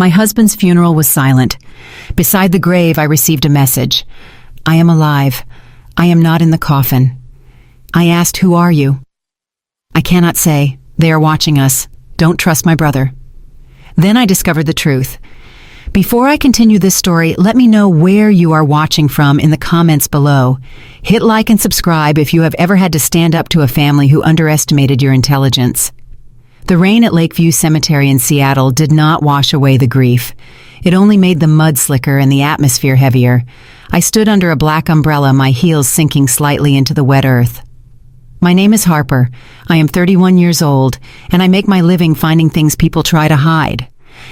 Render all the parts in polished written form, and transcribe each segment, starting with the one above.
My husband's funeral was silent. Beside the grave, I received a message. I am alive. I am not in the coffin. I asked, who are you? I cannot say. They are watching us. Don't trust my brother. Then I discovered the truth. Before I continue this story, let me know where you are watching from in the comments below. Hit like and subscribe if you have ever had to stand up to a family who underestimated your intelligence. The rain at Lakeview Cemetery in Seattle did not wash away the grief. It only made the mud slicker and the atmosphere heavier. I stood under a black umbrella, my heels sinking slightly into the wet earth. My name is Harper. I am 31 years old, and I make my living finding things people try to hide.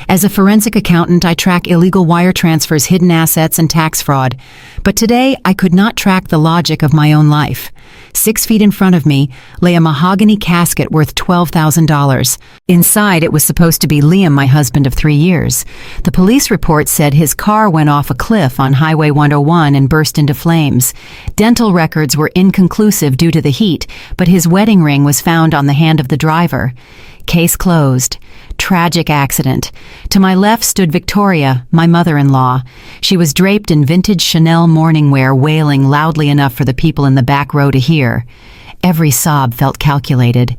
As a forensic accountant, I track illegal wire transfers, hidden assets, and tax fraud. But today, I could not track the logic of my own life. 6 feet in front of me lay a mahogany casket worth $12,000. Inside, it was supposed to be Liam, my husband of 3 years. The police report said his car went off a cliff on Highway 101 and burst into flames. Dental records were inconclusive due to the heat, but his wedding ring was found on the hand of the driver. Case closed. Tragic accident. To my left stood Victoria, my mother-in-law. She was draped in vintage Chanel morning wear, wailing loudly enough for the people in the back row to hear. Every sob felt calculated.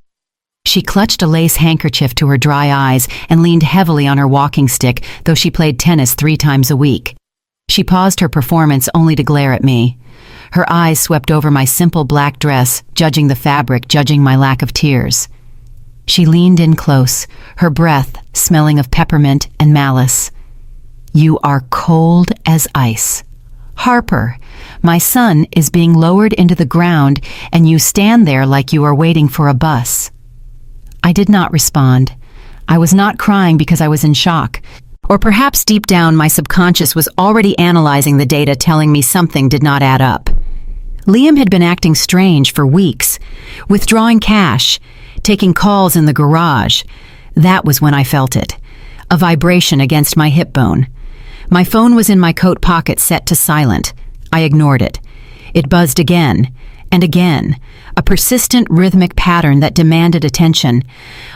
She clutched a lace handkerchief to her dry eyes and leaned heavily on her walking stick, though she played tennis 3 times a week. She paused her performance only to glare at me. Her eyes swept over my simple black dress, judging the fabric, judging my lack of tears. She leaned in close, her breath smelling of peppermint and malice. You are cold as ice. Harper, my son is being lowered into the ground, and you stand there like you are waiting for a bus. I did not respond. I was not crying because I was in shock. Or perhaps deep down my subconscious was already analyzing the data, telling me something did not add up. Liam had been acting strange for weeks, withdrawing cash, taking calls in the garage. That was when I felt it. A vibration against my hip bone. My phone was in my coat pocket, set to silent. I ignored it. It buzzed again and again, a persistent rhythmic pattern that demanded attention.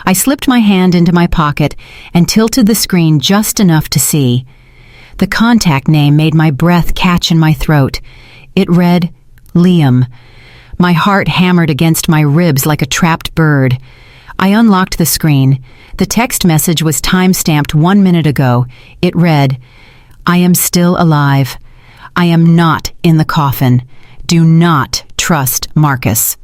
I slipped my hand into my pocket and tilted the screen just enough to see. The contact name made my breath catch in my throat. It read, Liam. My heart hammered against my ribs like a trapped bird. I unlocked the screen. The text message was time-stamped 1 minute ago. It read, I am still alive. I am not in the coffin. Do not trust Marcus.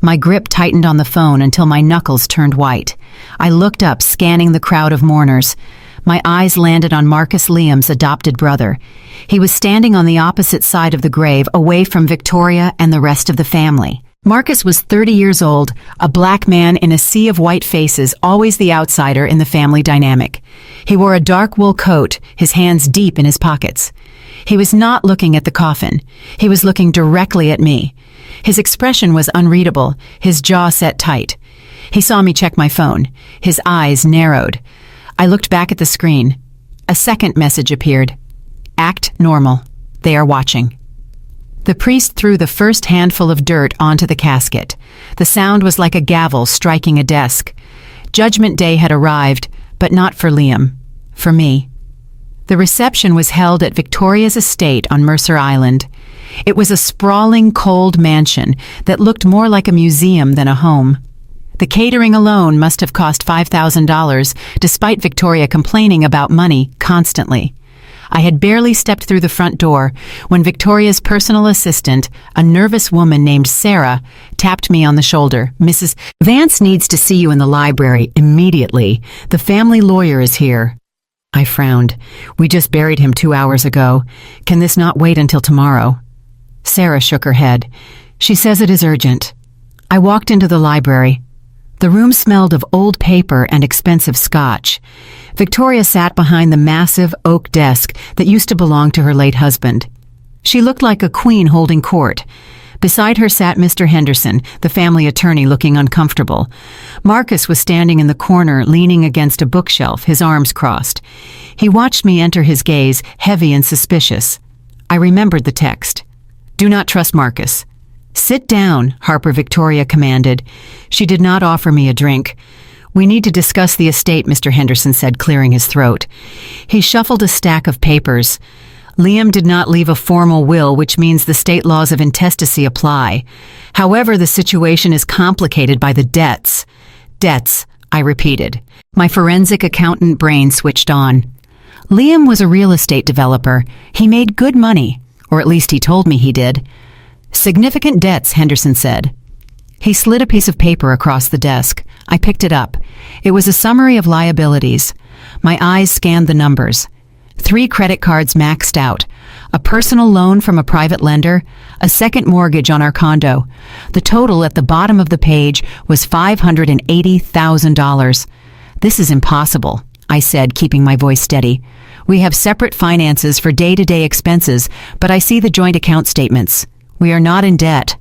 My grip tightened on the phone until my knuckles turned white. I looked up, scanning the crowd of mourners. My eyes landed on Marcus, Liam's adopted brother. He was standing on the opposite side of the grave, away from Victoria and the rest of the family. Marcus was 30 years old, a black man in a sea of white faces, always the outsider in the family dynamic. He wore a dark wool coat, his hands deep in his pockets. He was not looking at the coffin. He was looking directly at me. His expression was unreadable, his jaw set tight. He saw me check my phone. His eyes narrowed. I looked back at the screen. A second message appeared. Act normal. They are watching. The priest threw the first handful of dirt onto the casket. The sound was like a gavel striking a desk. Judgment Day had arrived, but not for Liam. For me. The reception was held at Victoria's estate on Mercer Island. It was a sprawling, cold mansion that looked more like a museum than a home. The catering alone must have cost $5,000, despite Victoria complaining about money constantly. I had barely stepped through the front door when Victoria's personal assistant, a nervous woman named Sarah, tapped me on the shoulder. Mrs. Vance needs to see you in the library immediately. The family lawyer is here. I frowned. We just buried him 2 hours ago. Can this not wait until tomorrow? Sarah shook her head. She says it is urgent. I walked into the library. The room smelled of old paper and expensive scotch. Victoria sat behind the massive oak desk that used to belong to her late husband. She looked like a queen holding court. Beside her sat Mr. Henderson, the family attorney, looking uncomfortable. Marcus was standing in the corner, leaning against a bookshelf, his arms crossed. He watched me enter, his gaze heavy and suspicious. I remembered the text. Do not trust Marcus. Sit down, Harper, Victoria commanded. She did not offer me a drink. "We need to discuss the estate," Mr. Henderson said, clearing his throat. He shuffled a stack of papers. Liam did not leave a formal will, which means the state laws of intestacy apply. However, the situation is complicated by the debts. Debts, I repeated. My forensic accountant brain switched on. Liam was a real estate developer. He made good money, or at least he told me he did. "Significant debts," Henderson said. He slid a piece of paper across the desk. I picked it up. It was a summary of liabilities. My eyes scanned the numbers. 3 credit cards maxed out, a personal loan from a private lender, a second mortgage on our condo. The total at the bottom of the page was $580,000. "This is impossible," I said, keeping my voice steady. "We have separate finances for day-to-day expenses, but I see the joint account statements. We are not in debt."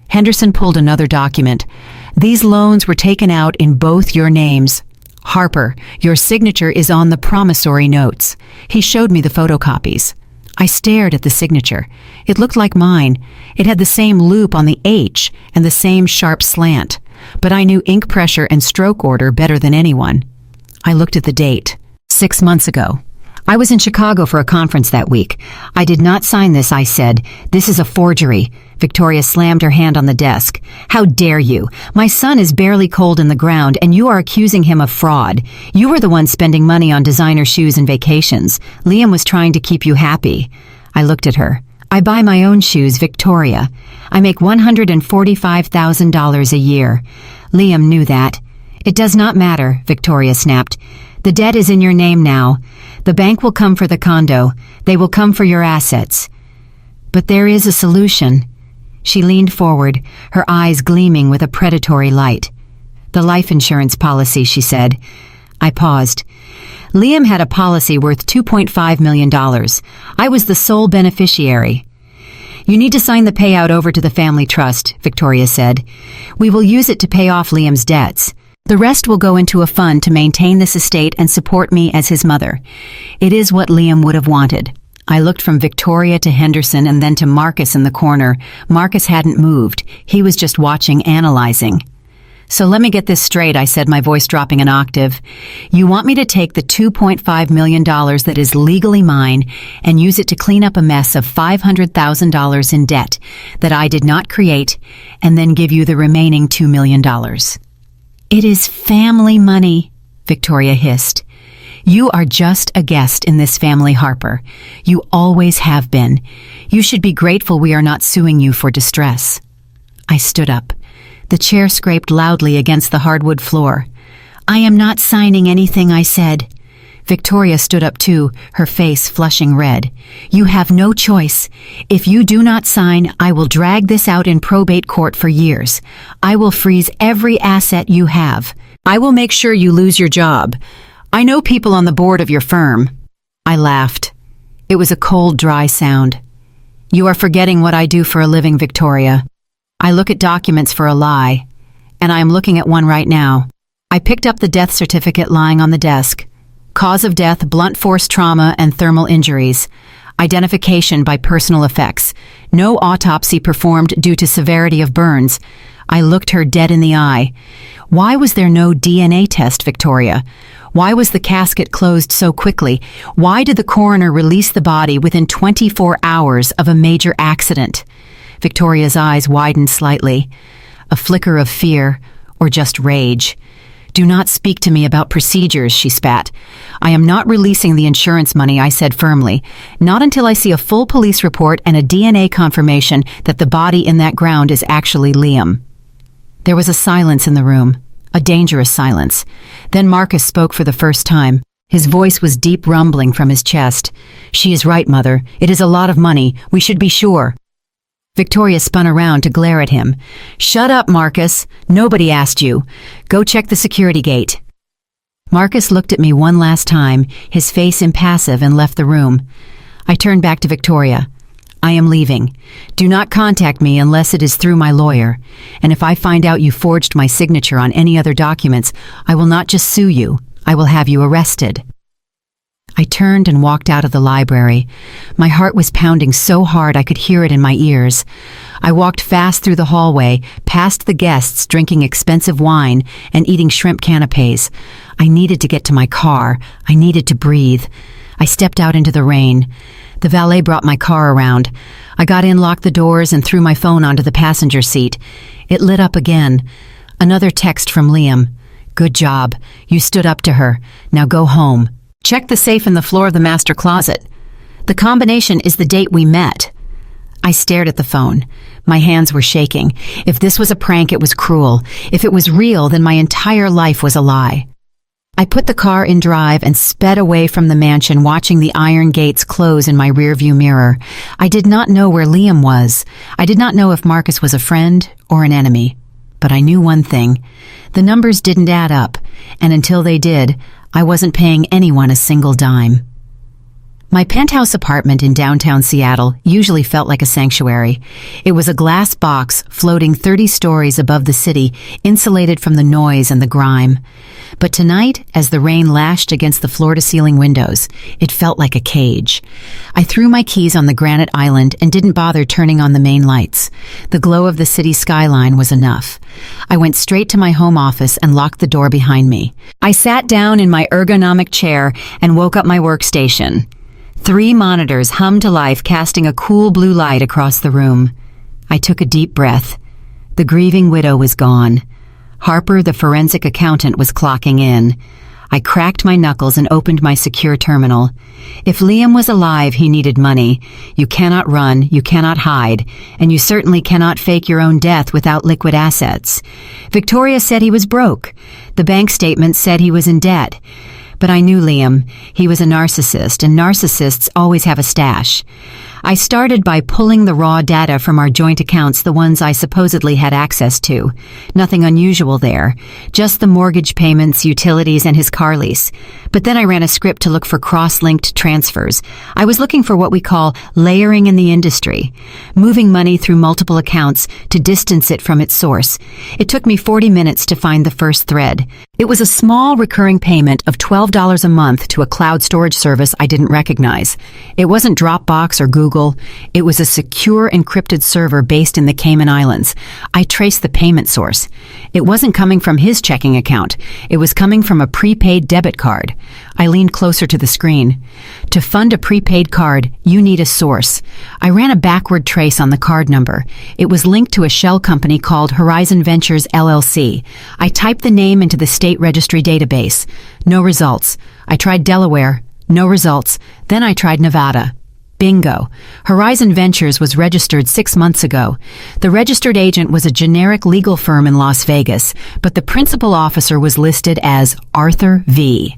Henderson pulled another document. "These loans were taken out in both your names. Harper, your signature is on the promissory notes." He showed me the photocopies. I stared at the signature. It looked like mine. It had the same loop on the H and the same sharp slant. But I knew ink pressure and stroke order better than anyone. I looked at the date. 6 months ago. I was in Chicago for a conference that week. "I did not sign this," I said. "This is a forgery." Victoria slammed her hand on the desk. "How dare you? My son is barely cold in the ground, and you are accusing him of fraud. You were the one spending money on designer shoes and vacations. Liam was trying to keep you happy." I looked at her. "I buy my own shoes, Victoria. I make $145,000 a year. Liam knew that." "It does not matter," Victoria snapped. "The debt is in your name now. The bank will come for the condo. They will come for your assets." "But there is a solution." She leaned forward, her eyes gleaming with a predatory light. "The life insurance policy," she said. I paused. Liam had a policy worth $2.5 million. I was the sole beneficiary. "You need to sign the payout over to the family trust," Victoria said. "We will use it to pay off Liam's debts. The rest will go into a fund to maintain this estate and support me as his mother. It is what Liam would have wanted." I looked from Victoria to Henderson and then to Marcus in the corner. Marcus hadn't moved. He was just watching, analyzing. "So let me get this straight," I said, my voice dropping an octave. "You want me to take the $2.5 million that is legally mine and use it to clean up a mess of $500,000 in debt that I did not create, and then give you the remaining $2 million. "It is family money," Victoria hissed. "You are just a guest in this family, Harper. You always have been. You should be grateful we are not suing you for distress." I stood up. The chair scraped loudly against the hardwood floor. "I am not signing anything," I said. Victoria stood up too, her face flushing red. "You have no choice. If you do not sign, I will drag this out in probate court for years. I will freeze every asset you have. I will make sure you lose your job. I know people on the board of your firm." I laughed. It was a cold, dry sound. "You are forgetting what I do for a living, Victoria. I look at documents for a lie, and I am looking at one right now." I picked up the death certificate lying on the desk. Cause of death, blunt force trauma and thermal injuries. Identification by personal effects. No autopsy performed due to severity of burns. I looked her dead in the eye. "Why was there no DNA test, Victoria? Why was the casket closed so quickly? Why did the coroner release the body within 24 hours of a major accident?" Victoria's eyes widened slightly. A flicker of fear, or just rage. "Do not speak to me about procedures," she spat. "I am not releasing the insurance money," I said firmly. "Not until I see a full police report and a DNA confirmation that the body in that ground is actually Liam." There was a silence in the room, a dangerous silence. Then Marcus spoke for the first time. His voice was deep rumbling from his chest. "She is right, Mother. It is a lot of money. We should be sure." Victoria spun around to glare at him. "Shut up, Marcus. Nobody asked you. Go check the security gate." Marcus looked at me one last time, his face impassive, and left the room. I turned back to Victoria. "I am leaving. Do not contact me unless it is through my lawyer. And if I find out you forged my signature on any other documents, I will not just sue you. I will have you arrested." I turned and walked out of the library. My heart was pounding so hard I could hear it in my ears. I walked fast through the hallway, past the guests drinking expensive wine and eating shrimp canapes. I needed to get to my car. I needed to breathe. I stepped out into the rain. The valet brought my car around. I got in, locked the doors, and threw my phone onto the passenger seat. It lit up again. Another text from Liam. "Good job. You stood up to her. Now go home. Check the safe in the floor of the master closet. The combination is the date we met." I stared at the phone. My hands were shaking. If this was a prank, it was cruel. If it was real, then my entire life was a lie. I put the car in drive and sped away from the mansion, watching the iron gates close in my rearview mirror. I did not know where Liam was. I did not know if Marcus was a friend or an enemy. But I knew one thing. The numbers didn't add up, and until they did, I wasn't paying anyone a single dime. My penthouse apartment in downtown Seattle usually felt like a sanctuary. It was a glass box floating 30 stories above the city, insulated from the noise and the grime. But tonight, as the rain lashed against the floor-to-ceiling windows, it felt like a cage. I threw my keys on the granite island and didn't bother turning on the main lights. The glow of the city skyline was enough. I went straight to my home office and locked the door behind me. I sat down in my ergonomic chair and woke up my workstation. 3 monitors hummed to life, casting a cool blue light across the room. I took a deep breath. The grieving widow was gone. Harper, the forensic accountant, was clocking in. I cracked my knuckles and opened my secure terminal. If Liam was alive, he needed money. You cannot run, you cannot hide, and you certainly cannot fake your own death without liquid assets. Victoria said he was broke. The bank statement said he was in debt. But I knew Liam. He was a narcissist, and narcissists always have a stash. I started by pulling the raw data from our joint accounts, the ones I supposedly had access to. Nothing unusual there. Just the mortgage payments, utilities, and his car lease. But then I ran a script to look for cross-linked transfers. I was looking for what we call layering in the industry. Moving money through multiple accounts to distance it from its source. It took me 40 minutes to find the first thread. It was a small recurring payment of $12 a month to a cloud storage service I didn't recognize. It wasn't Dropbox or Google. It was a secure encrypted server based in the Cayman Islands. I traced the payment source. It wasn't coming from his checking account. It was coming from a prepaid debit card. I leaned closer to the screen. To fund a prepaid card, you need a source. I ran a backward trace on the card number. It was linked to a shell company called Horizon Ventures LLC. I typed the name into the state registry database. No results. I tried Delaware. No results. Then I tried Nevada. Bingo. Horizon Ventures was registered 6 months ago. The registered agent was a generic legal firm in Las Vegas, but the principal officer was listed as Arthur V.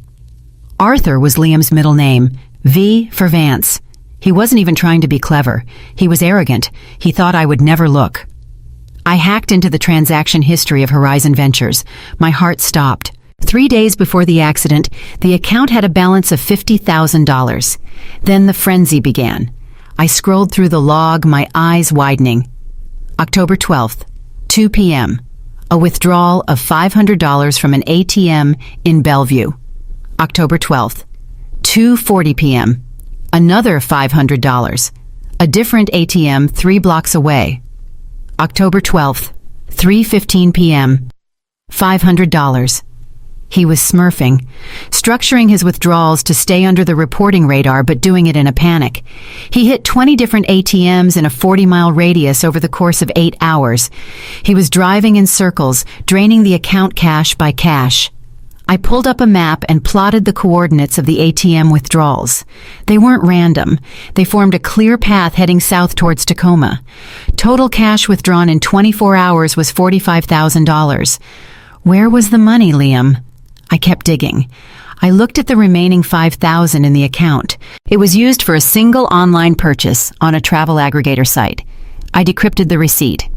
Arthur was Liam's middle name. V for Vance. He wasn't even trying to be clever. He was arrogant. He thought I would never look. I hacked into the transaction history of Horizon Ventures. My heart stopped. 3 days before the accident, the account had a balance of $50,000. Then the frenzy began. I scrolled through the log, my eyes widening. October 12th, 2 p.m. A withdrawal of $500 from an ATM in Bellevue. October 12th, 2:40 p.m. Another $500. A different ATM 3 blocks away. October 12th, 3:15 p.m. $500. He was smurfing, structuring his withdrawals to stay under the reporting radar, but doing it in a panic. He hit 20 different ATMs in a 40-mile radius over the course of 8 hours. He was driving in circles, draining the account cash by cash. I pulled up a map and plotted the coordinates of the ATM withdrawals. They weren't random. They formed a clear path heading south towards Tacoma. Total cash withdrawn in 24 hours was $45,000. Where was the money, Liam? I kept digging. I looked at the remaining $5,000 in the account. It was used for a single online purchase on a travel aggregator site. I decrypted the receipt.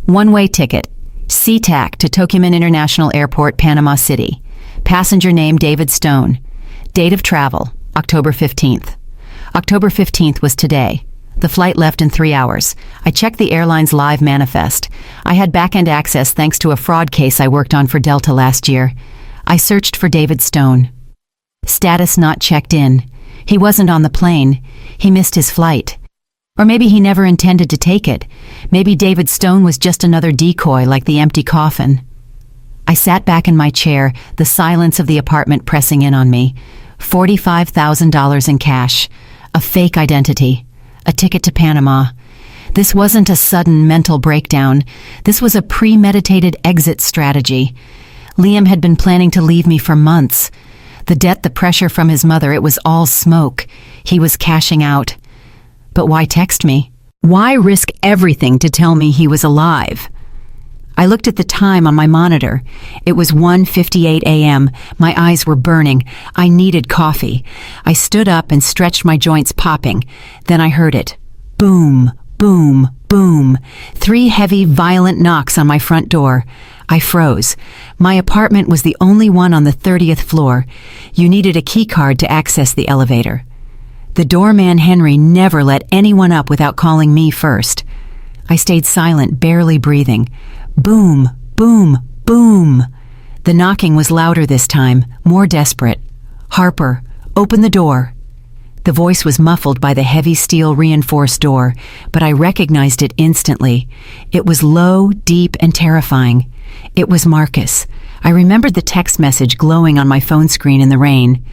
One-way ticket, SeaTac to Tocumen International Airport, Panama City. Passenger name David Stone. Date of travel, October 15th. October 15th was today. The flight left in 3 hours. I checked the airline's live manifest. I had back-end access thanks to a fraud case I worked on for Delta last year. I searched for David Stone. Status not checked in. He wasn't on the plane. He missed his flight. Or maybe he never intended to take it. Maybe David Stone was just another decoy like the empty coffin. I sat back in my chair, the silence of the apartment pressing in on me. $45,000 in cash. A fake identity. A ticket to Panama. This wasn't a sudden mental breakdown. This was a premeditated exit strategy. Liam had been planning to leave me for months. The debt, the pressure from his mother, it was all smoke. He was cashing out. But why text me? Why risk everything to tell me he was alive? I looked at the time on my monitor. It was 1:58 a.m. My eyes were burning. I needed coffee. I stood up and stretched my joints popping. Then I heard it. Boom, boom, boom. 3 heavy, violent knocks on my front door. I froze. My apartment was the only one on the 30th floor. You needed a key card to access the elevator. The doorman Henry never let anyone up without calling me first. I stayed silent, barely breathing. Boom, boom, boom. The knocking was louder this time, more desperate. Harper, open the door. The voice was muffled by the heavy steel reinforced door, but I recognized it instantly. It was low, deep, and terrifying. It was Marcus. I remembered the text message glowing on my phone screen in the rain.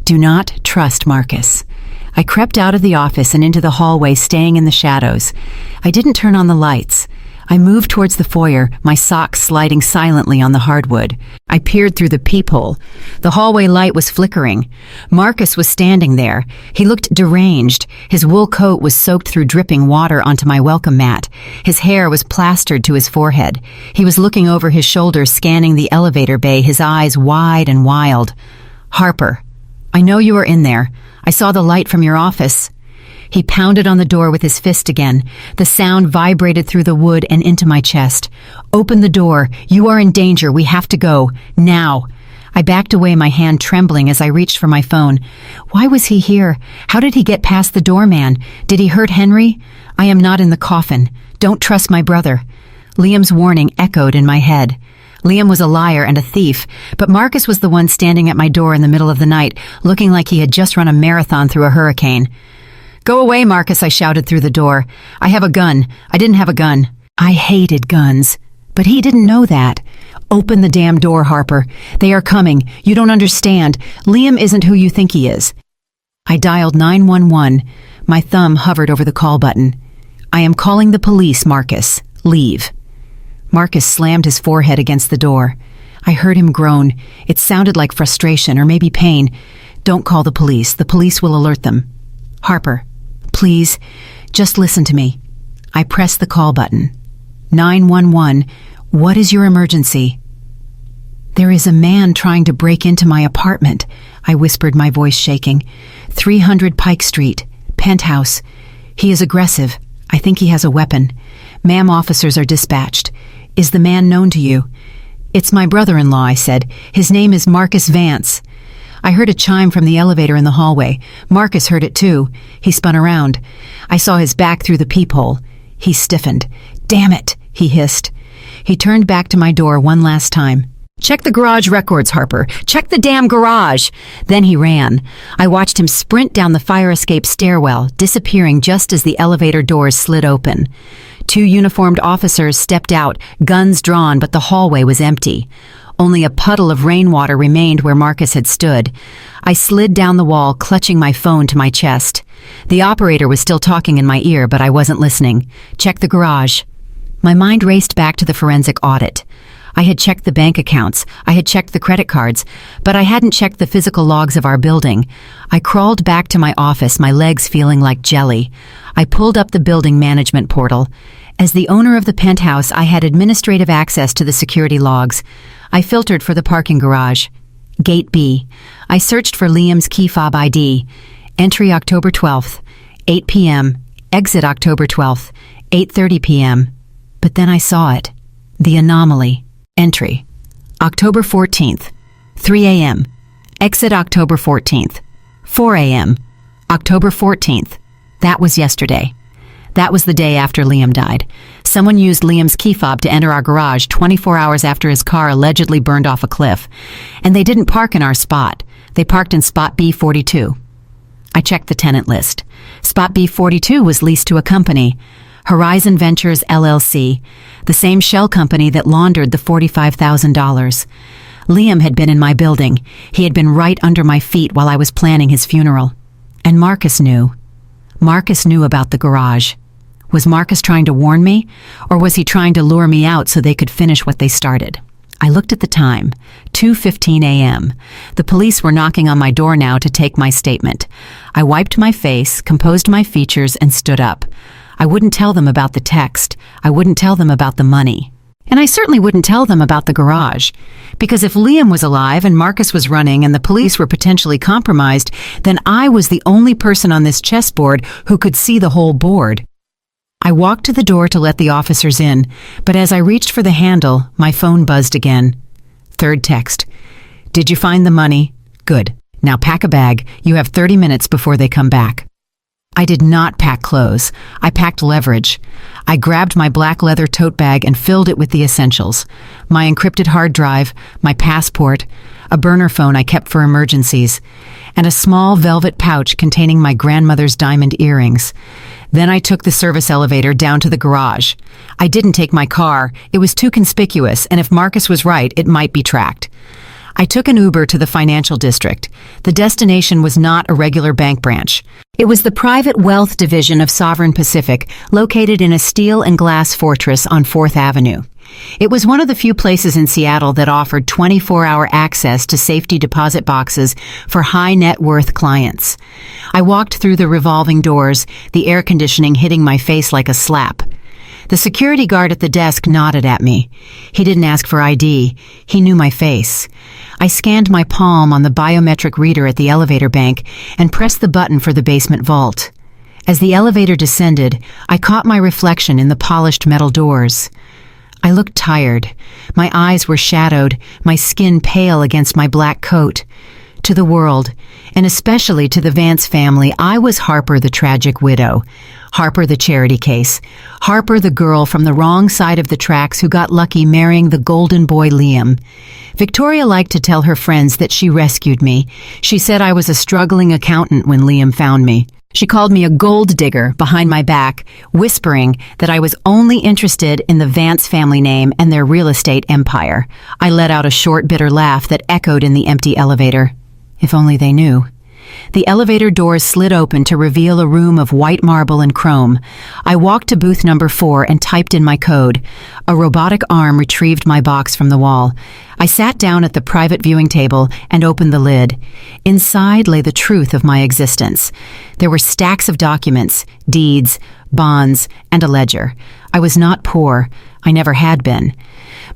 Do not trust Marcus. I crept out of the office and into the hallway, staying in the shadows. I didn't turn on the lights. I moved towards the foyer, my socks sliding silently on the hardwood. I peered through the peephole. The hallway light was flickering. Marcus was standing there. He looked deranged. His wool coat was soaked through dripping water onto my welcome mat. His hair was plastered to his forehead. He was looking over his shoulder, scanning the elevator bay, his eyes wide and wild. Harper, I know you are in there. I saw the light from your office. He pounded on the door with his fist again. The sound vibrated through the wood and into my chest. Open the door. You are in danger. We have to go. Now. I backed away, my hand trembling as I reached for my phone. Why was he here? How did he get past the doorman? Did he hurt Henry? I am not in the coffin. Don't trust my brother. Liam's warning echoed in my head. Liam was a liar and a thief, but Marcus was the one standing at my door in the middle of the night, looking like he had just run a marathon through a hurricane. Go away, Marcus, I shouted through the door. I have a gun. I didn't have a gun. I hated guns. But he didn't know that. Open the damn door, Harper. They are coming. You don't understand. Liam isn't who you think he is. I dialed 911. My thumb hovered over the call button. I am calling the police, Marcus. Leave. Marcus slammed his forehead against the door. I heard him groan. It sounded like frustration or maybe pain. Don't call the police. The police will alert them. Harper, please, just listen to me. I pressed the call button. 911, what is your emergency? There is a man trying to break into my apartment, I whispered, my voice shaking. 300 Pike Street, penthouse. He is aggressive. I think he has a weapon. Ma'am, officers are dispatched. Is the man known to you? It's my brother-in-law, I said. His name is Marcus Vance. I heard a chime from the elevator in the hallway. Marcus heard it too. He spun around. I saw his back through the peephole. He stiffened. Damn it, he hissed. He turned back to my door one last time. Check the garage records, Harper. Check the damn garage. Then he ran. I watched him sprint down the fire escape stairwell, disappearing just as the elevator doors slid open. 2 uniformed officers stepped out, guns drawn, but the hallway was empty. Only a puddle of rainwater remained where Marcus had stood. I slid down the wall, clutching my phone to my chest. The operator was still talking in my ear, but I wasn't listening. Check the garage. My mind raced back to the forensic audit. I had checked the bank accounts, I had checked the credit cards, but I hadn't checked the physical logs of our building. I crawled back to my office, my legs feeling like jelly. I pulled up the building management portal. As the owner of the penthouse, I had administrative access to the security logs. I filtered for the parking garage. Gate B. I searched for Liam's key fob ID. Entry October 12th, 8 p.m. Exit October 12th, 8:30 p.m. But then I saw it. The anomaly. Entry October 14th, 3 a.m. Exit October 14th, 4 a.m. October 14th. That was yesterday. That was the day after Liam died. Someone used Liam's key fob to enter our garage 24 hours after his car allegedly burned off a cliff. And they didn't park in our spot. They parked in spot B42. I checked the tenant list. Spot B42 was leased to a company, Horizon Ventures LLC, the same shell company that laundered the $45,000. Liam had been in my building. He had been right under my feet while I was planning his funeral. And Marcus knew. Marcus knew about the garage. Was Marcus trying to warn me, or was he trying to lure me out so they could finish what they started? I looked at the time, 2:15 a.m. The police were knocking on my door now to take my statement. I wiped my face, composed my features, and stood up. I wouldn't tell them about the text. I wouldn't tell them about the money. And I certainly wouldn't tell them about the garage. Because if Liam was alive and Marcus was running and the police were potentially compromised, then I was the only person on this chessboard who could see the whole board. I walked to the door to let the officers in, but as I reached for the handle, my phone buzzed again. Third text. Did you find the money? Good. Now pack a bag. You have 30 minutes before they come back. I did not pack clothes. I packed leverage. I grabbed my black leather tote bag and filled it with the essentials. My encrypted hard drive, my passport, a burner phone I kept for emergencies, and a small velvet pouch containing my grandmother's diamond earrings. Then I took the service elevator down to the garage. I didn't take my car. It was too conspicuous, and if Marcus was right, it might be tracked. I took an Uber to the financial district. The destination was not a regular bank branch. It was the private wealth division of Sovereign Pacific, located in a steel and glass fortress on 4th Avenue. It was one of the few places in Seattle that offered 24-hour access to safety deposit boxes for high net worth clients. I walked through the revolving doors, the air conditioning hitting my face like a slap. The security guard at the desk nodded at me. He didn't ask for ID. He knew my face. I scanned my palm on the biometric reader at the elevator bank and pressed the button for the basement vault. As the elevator descended, I caught my reflection in the polished metal doors. I looked tired. My eyes were shadowed, my skin pale against my black coat. To the world, and especially to the Vance family, I was Harper the tragic widow, Harper the charity case, Harper the girl from the wrong side of the tracks who got lucky marrying the golden boy Liam. Victoria liked to tell her friends that she rescued me. She said I was a struggling accountant when Liam found me. She called me a gold digger behind my back, whispering that I was only interested in the Vance family name and their real estate empire. I let out a short, bitter laugh that echoed in the empty elevator. If only they knew. The elevator doors slid open to reveal a room of white marble and chrome. I walked to booth number 4 and typed in my code. A robotic arm retrieved my box from the wall. I sat down at the private viewing table and opened the lid. Inside lay the truth of my existence. There were stacks of documents, deeds, bonds, and a ledger. I was not poor. I never had been.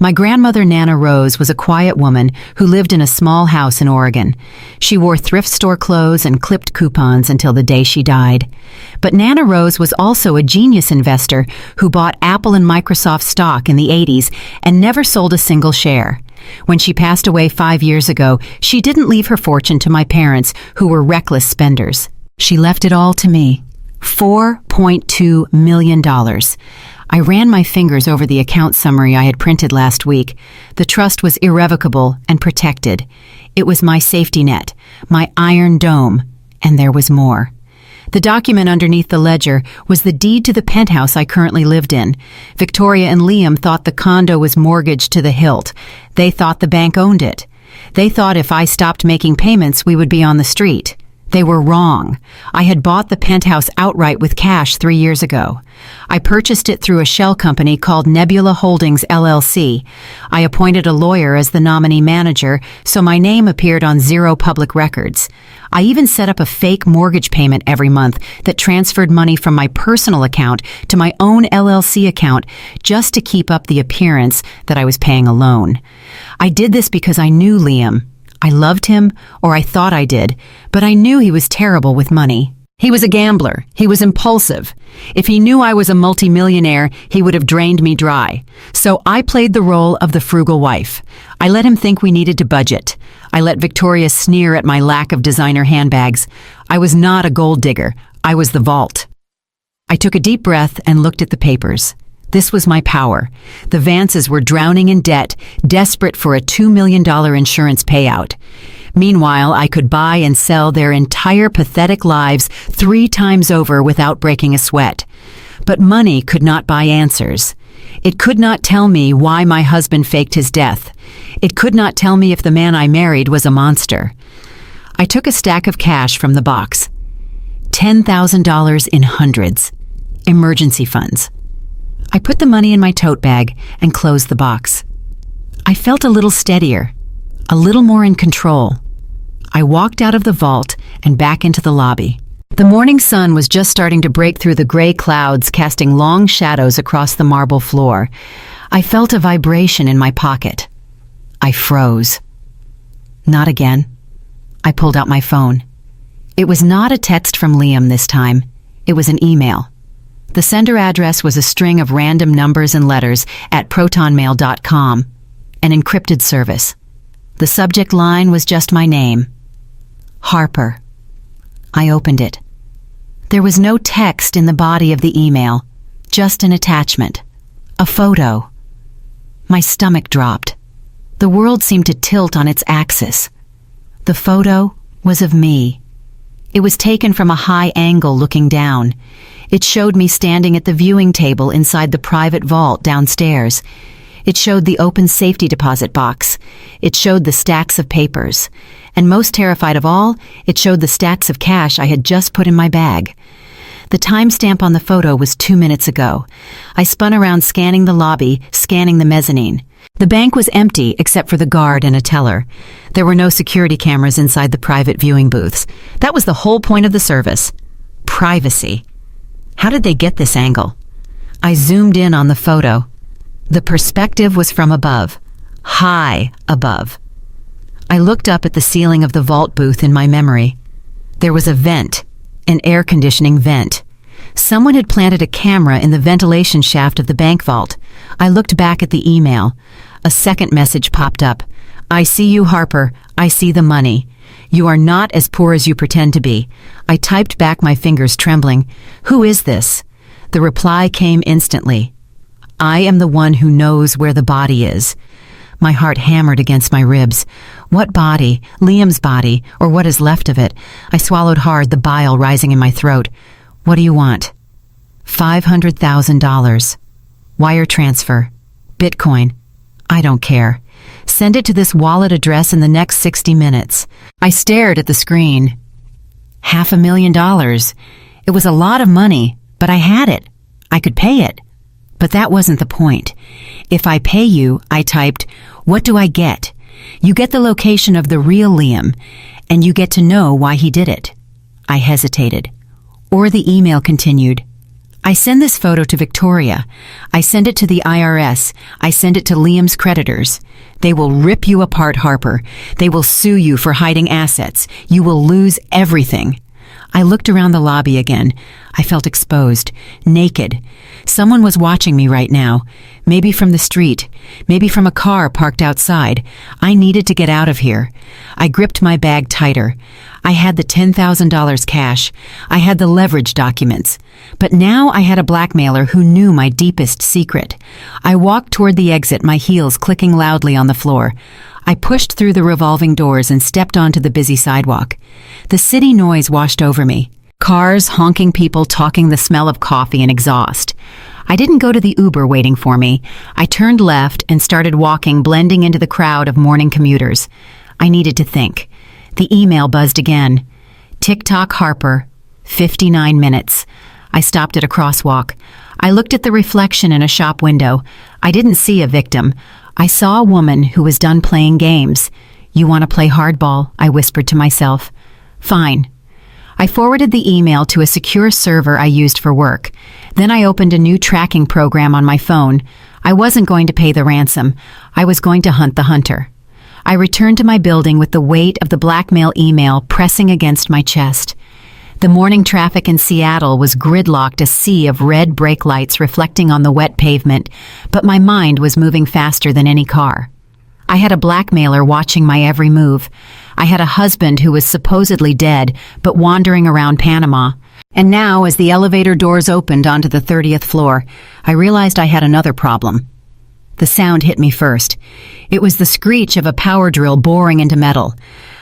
My grandmother Nana Rose was a quiet woman who lived in a small house in Oregon. She wore thrift store clothes and clipped coupons until the day she died. But Nana Rose was also a genius investor who bought Apple and Microsoft stock in the 80s and never sold a single share. When she passed away 5 years ago, she didn't leave her fortune to my parents, who were reckless spenders. She left it all to me. $4.2 million. I ran my fingers over the account summary I had printed last week. The trust was irrevocable and protected. It was my safety net, my iron dome, and there was more. The document underneath the ledger was the deed to the penthouse I currently lived in. Victoria and Liam thought the condo was mortgaged to the hilt. They thought the bank owned it. They thought if I stopped making payments, we would be on the street. They were wrong. I had bought the penthouse outright with cash 3 years ago. I purchased it through a shell company called Nebula Holdings LLC. I appointed a lawyer as the nominee manager, so my name appeared on 0 public records. I even set up a fake mortgage payment every month that transferred money from my personal account to my own LLC account just to keep up the appearance that I was paying a loan. I did this because I knew Liam. I loved him, or I thought I did, but I knew he was terrible with money. He was a gambler. He was impulsive. If he knew I was a multimillionaire, he would have drained me dry. So I played the role of the frugal wife. I let him think we needed to budget. I let Victoria sneer at my lack of designer handbags. I was not a gold digger. I was the vault. I took a deep breath and looked at the papers. This was my power. The Vances were drowning in debt, desperate for a $2 million insurance payout. Meanwhile, I could buy and sell their entire pathetic lives 3 times over without breaking a sweat. But money could not buy answers. It could not tell me why my husband faked his death. It could not tell me if the man I married was a monster. I took a stack of cash from the box. $10,000 in hundreds. Emergency funds. I put the money in my tote bag and closed the box. I felt a little steadier, a little more in control. I walked out of the vault and back into the lobby. The morning sun was just starting to break through the gray clouds, casting long shadows across the marble floor. I felt a vibration in my pocket. I froze. Not again. I pulled out my phone. It was not a text from Liam this time. It was an email. The sender address was a string of random numbers and letters at protonmail.com, an encrypted service. The subject line was just my name. Harper. I opened it. There was no text in the body of the email, just an attachment. A photo. My stomach dropped. The world seemed to tilt on its axis. The photo was of me. It was taken from a high angle looking down. It showed me standing at the viewing table inside the private vault downstairs. It showed the open safety deposit box. It showed the stacks of papers. And most terrified of all, it showed the stacks of cash I had just put in my bag. The timestamp on the photo was 2 minutes ago. I spun around, scanning the lobby, scanning the mezzanine. The bank was empty except for the guard and a teller. There were no security cameras inside the private viewing booths. That was the whole point of the service. Privacy. How did they get this angle? I zoomed in on the photo. The perspective was from above, high above. I looked up at the ceiling of the vault booth in my memory. There was a vent, an air conditioning vent. Someone had planted a camera in the ventilation shaft of the bank vault. I looked back at the email. A second message popped up. I see you, Harper. I see the money. You are not as poor as you pretend to be. I typed back, my fingers trembling. Who is this? The reply came instantly. I am the one who knows where the body is. My heart hammered against my ribs. What body? Liam's body, or what is left of it? I swallowed hard, the bile rising in my throat. What do you want? $500,000. Wire transfer. Bitcoin. I don't care. Send it to this wallet address in the next 60 minutes. I stared at the screen. $500,000. It was a lot of money, but I had it. I could pay it. But that wasn't the point. If I pay you, I typed, what do I get? You get the location of the real Liam, and you get to know why he did it. I hesitated. Or the email continued. I send this photo to Victoria. I send it to the IRS. I send it to Liam's creditors. They will rip you apart, Harper. They will sue you for hiding assets. You will lose everything. I looked around the lobby again. I felt exposed, naked. Someone was watching me right now. Maybe from the street. Maybe from a car parked outside. I needed to get out of here. I gripped my bag tighter. I had the $10,000 cash. I had the leverage documents. But now I had a blackmailer who knew my deepest secret. I walked toward the exit, my heels clicking loudly on the floor. I pushed through the revolving doors and stepped onto the busy sidewalk. The city noise washed over me. Cars, honking people, talking, the smell of coffee and exhaust. I didn't go to the Uber waiting for me. I turned left and started walking, blending into the crowd of morning commuters. I needed to think. The email buzzed again. TikTok Harper, 59 minutes. I stopped at a crosswalk. I looked at the reflection in a shop window. I didn't see a victim. I saw a woman who was done playing games. You want to play hardball? I whispered to myself. Fine. I forwarded the email to a secure server I used for work. Then I opened a new tracking program on my phone. I wasn't going to pay the ransom. I was going to hunt the hunter. I returned to my building with the weight of the blackmail email pressing against my chest. The morning traffic in Seattle was gridlocked, a sea of red brake lights reflecting on the wet pavement, but my mind was moving faster than any car. I had a blackmailer watching my every move. I had a husband who was supposedly dead, but wandering around Panama. And now, as the elevator doors opened onto the 30th floor, I realized I had another problem. The sound hit me first. It was the screech of a power drill boring into metal.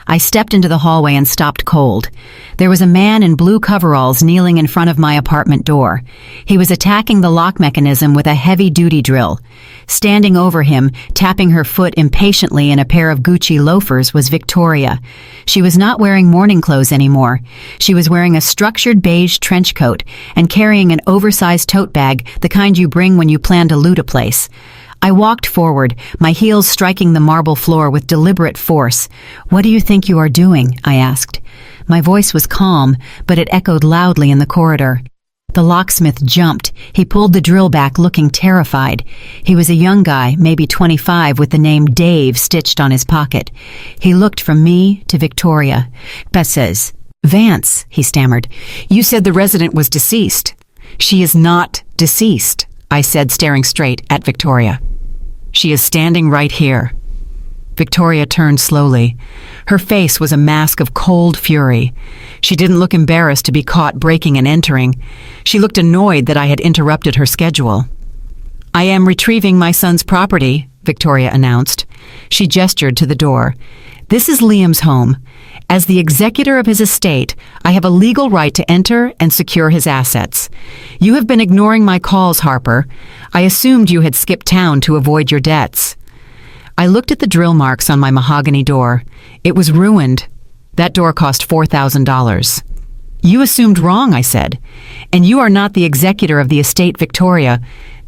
I stepped into the hallway and stopped cold. There was a man in blue coveralls kneeling in front of my apartment door. He was attacking the lock mechanism with a heavy-duty drill. Standing over him, tapping her foot impatiently in a pair of Gucci loafers, was Victoria. She was not wearing morning clothes anymore. She was wearing a structured beige trench coat and carrying an oversized tote bag, the kind you bring when you plan to loot a place. I walked forward, my heels striking the marble floor with deliberate force. "What do you think you are doing?" I asked. My voice was calm, but it echoed loudly in the corridor. The locksmith jumped. He pulled the drill back, looking terrified. He was a young guy, maybe 25, with the name Dave stitched on his pocket. He looked from me to Victoria. "Besses. Vance," he stammered. "You said the resident was deceased." "She is not deceased," I said, staring straight at Victoria. "She is standing right here." Victoria turned slowly. Her face was a mask of cold fury. She didn't look embarrassed to be caught breaking and entering. She looked annoyed that I had interrupted her schedule. "I am retrieving my son's property," Victoria announced. She gestured to the door. "This is Liam's home. As the executor of his estate, I have a legal right to enter and secure his assets. You have been ignoring my calls, Harper. I assumed you had skipped town to avoid your debts." I looked at the drill marks on my mahogany door. It was ruined. That door cost $4,000. "You assumed wrong," I said. "And you are not the executor of the estate, Victoria.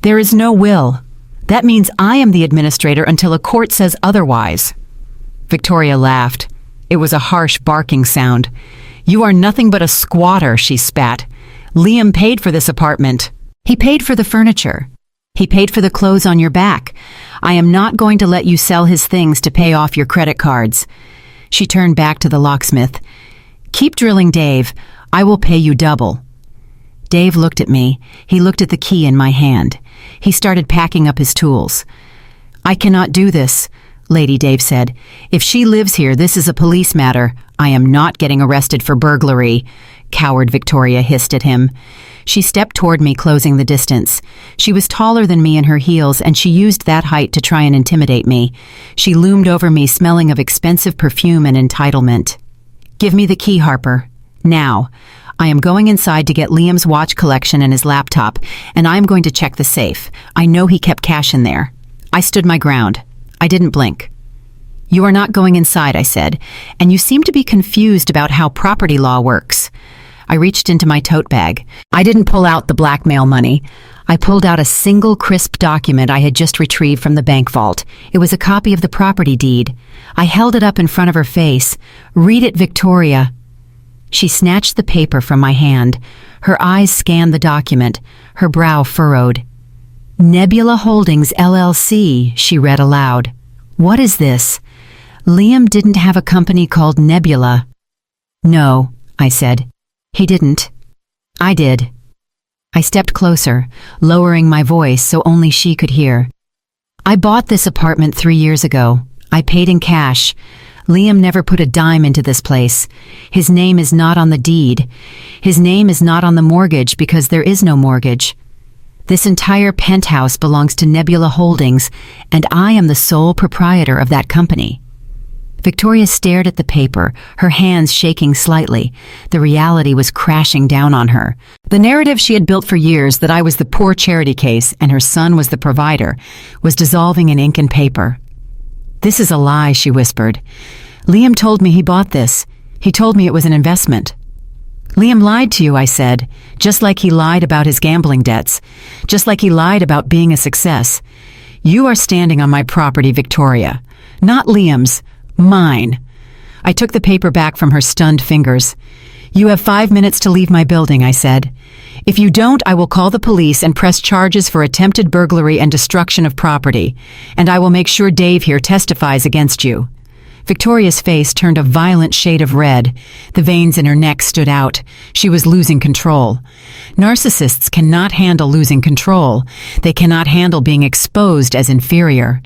There is no will. That means I am the administrator until a court says otherwise." Victoria laughed. It was a harsh barking sound. "You are nothing but a squatter," she spat. "Liam paid for this apartment. He paid for the furniture. He paid for the clothes on your back. I am not going to let you sell his things to pay off your credit cards." She turned back to the locksmith. "Keep drilling, Dave. I will pay you double." Dave looked at me. He looked at the key in my hand. He started packing up his tools. "I cannot do this," Lady Dave said. "If she lives here, this is a police matter. I am not getting arrested for burglary." Coward, Victoria hissed at him. She stepped toward me, closing the distance. She was taller than me in her heels, and she used that height to try and intimidate me. She loomed over me, smelling of expensive perfume and entitlement. "Give me the key, Harper. Now. I am going inside to get Liam's watch collection and his laptop, and I am going to check the safe. I know he kept cash in there." I stood my ground. I didn't blink. "You are not going inside," I said, "and you seem to be confused about how property law works." I reached into my tote bag. I didn't pull out the blackmail money. I pulled out a single crisp document I had just retrieved from the bank vault. It was a copy of the property deed. I held it up in front of her face. "Read it, Victoria." She snatched the paper from my hand. Her eyes scanned the document. Her brow furrowed. "Nebula Holdings, LLC," she read aloud. "What is this? Liam didn't have a company called Nebula." "No," I said. "He didn't. I did." I stepped closer, lowering my voice so only she could hear. "I bought this apartment 3 years ago. I paid in cash. Liam never put a dime into this place. His name is not on the deed. His name is not on the mortgage because there is no mortgage. This entire penthouse belongs to Nebula Holdings, and I am the sole proprietor of that company." Victoria stared at the paper, her hands shaking slightly. The reality was crashing down on her. The narrative she had built for years, that I was the poor charity case and her son was the provider, was dissolving in ink and paper. "This is a lie," she whispered. "Liam told me he bought this. He told me it was an investment." "Liam lied to you," I said, "just like he lied about his gambling debts, just like he lied about being a success. You are standing on my property, Victoria. Not Liam's. Mine." I took the paper back from her stunned fingers. "You have 5 minutes to leave my building," I said. "If you don't, I will call the police and press charges for attempted burglary and destruction of property, and I will make sure Dave here testifies against you." Victoria's face turned a violent shade of red. The veins in her neck stood out. She was losing control. Narcissists cannot handle losing control. They cannot handle being exposed as inferior.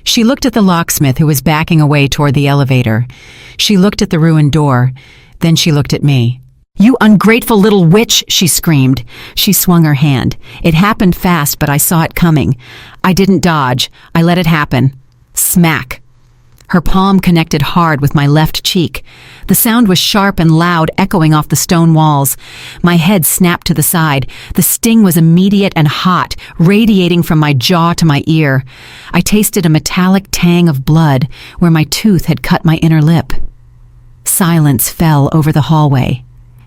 She looked at the locksmith who was backing away toward the elevator. She looked at the ruined door. Then she looked at me. "You ungrateful little witch!" she screamed. She swung her hand. It happened fast, but I saw it coming. I didn't dodge. I let it happen. Smack. Her palm connected hard with my left cheek. The sound was sharp and loud, echoing off the stone walls. My head snapped to the side. The sting was immediate and hot, radiating from my jaw to my ear. I tasted a metallic tang of blood where my tooth had cut my inner lip. Silence fell over the hallway.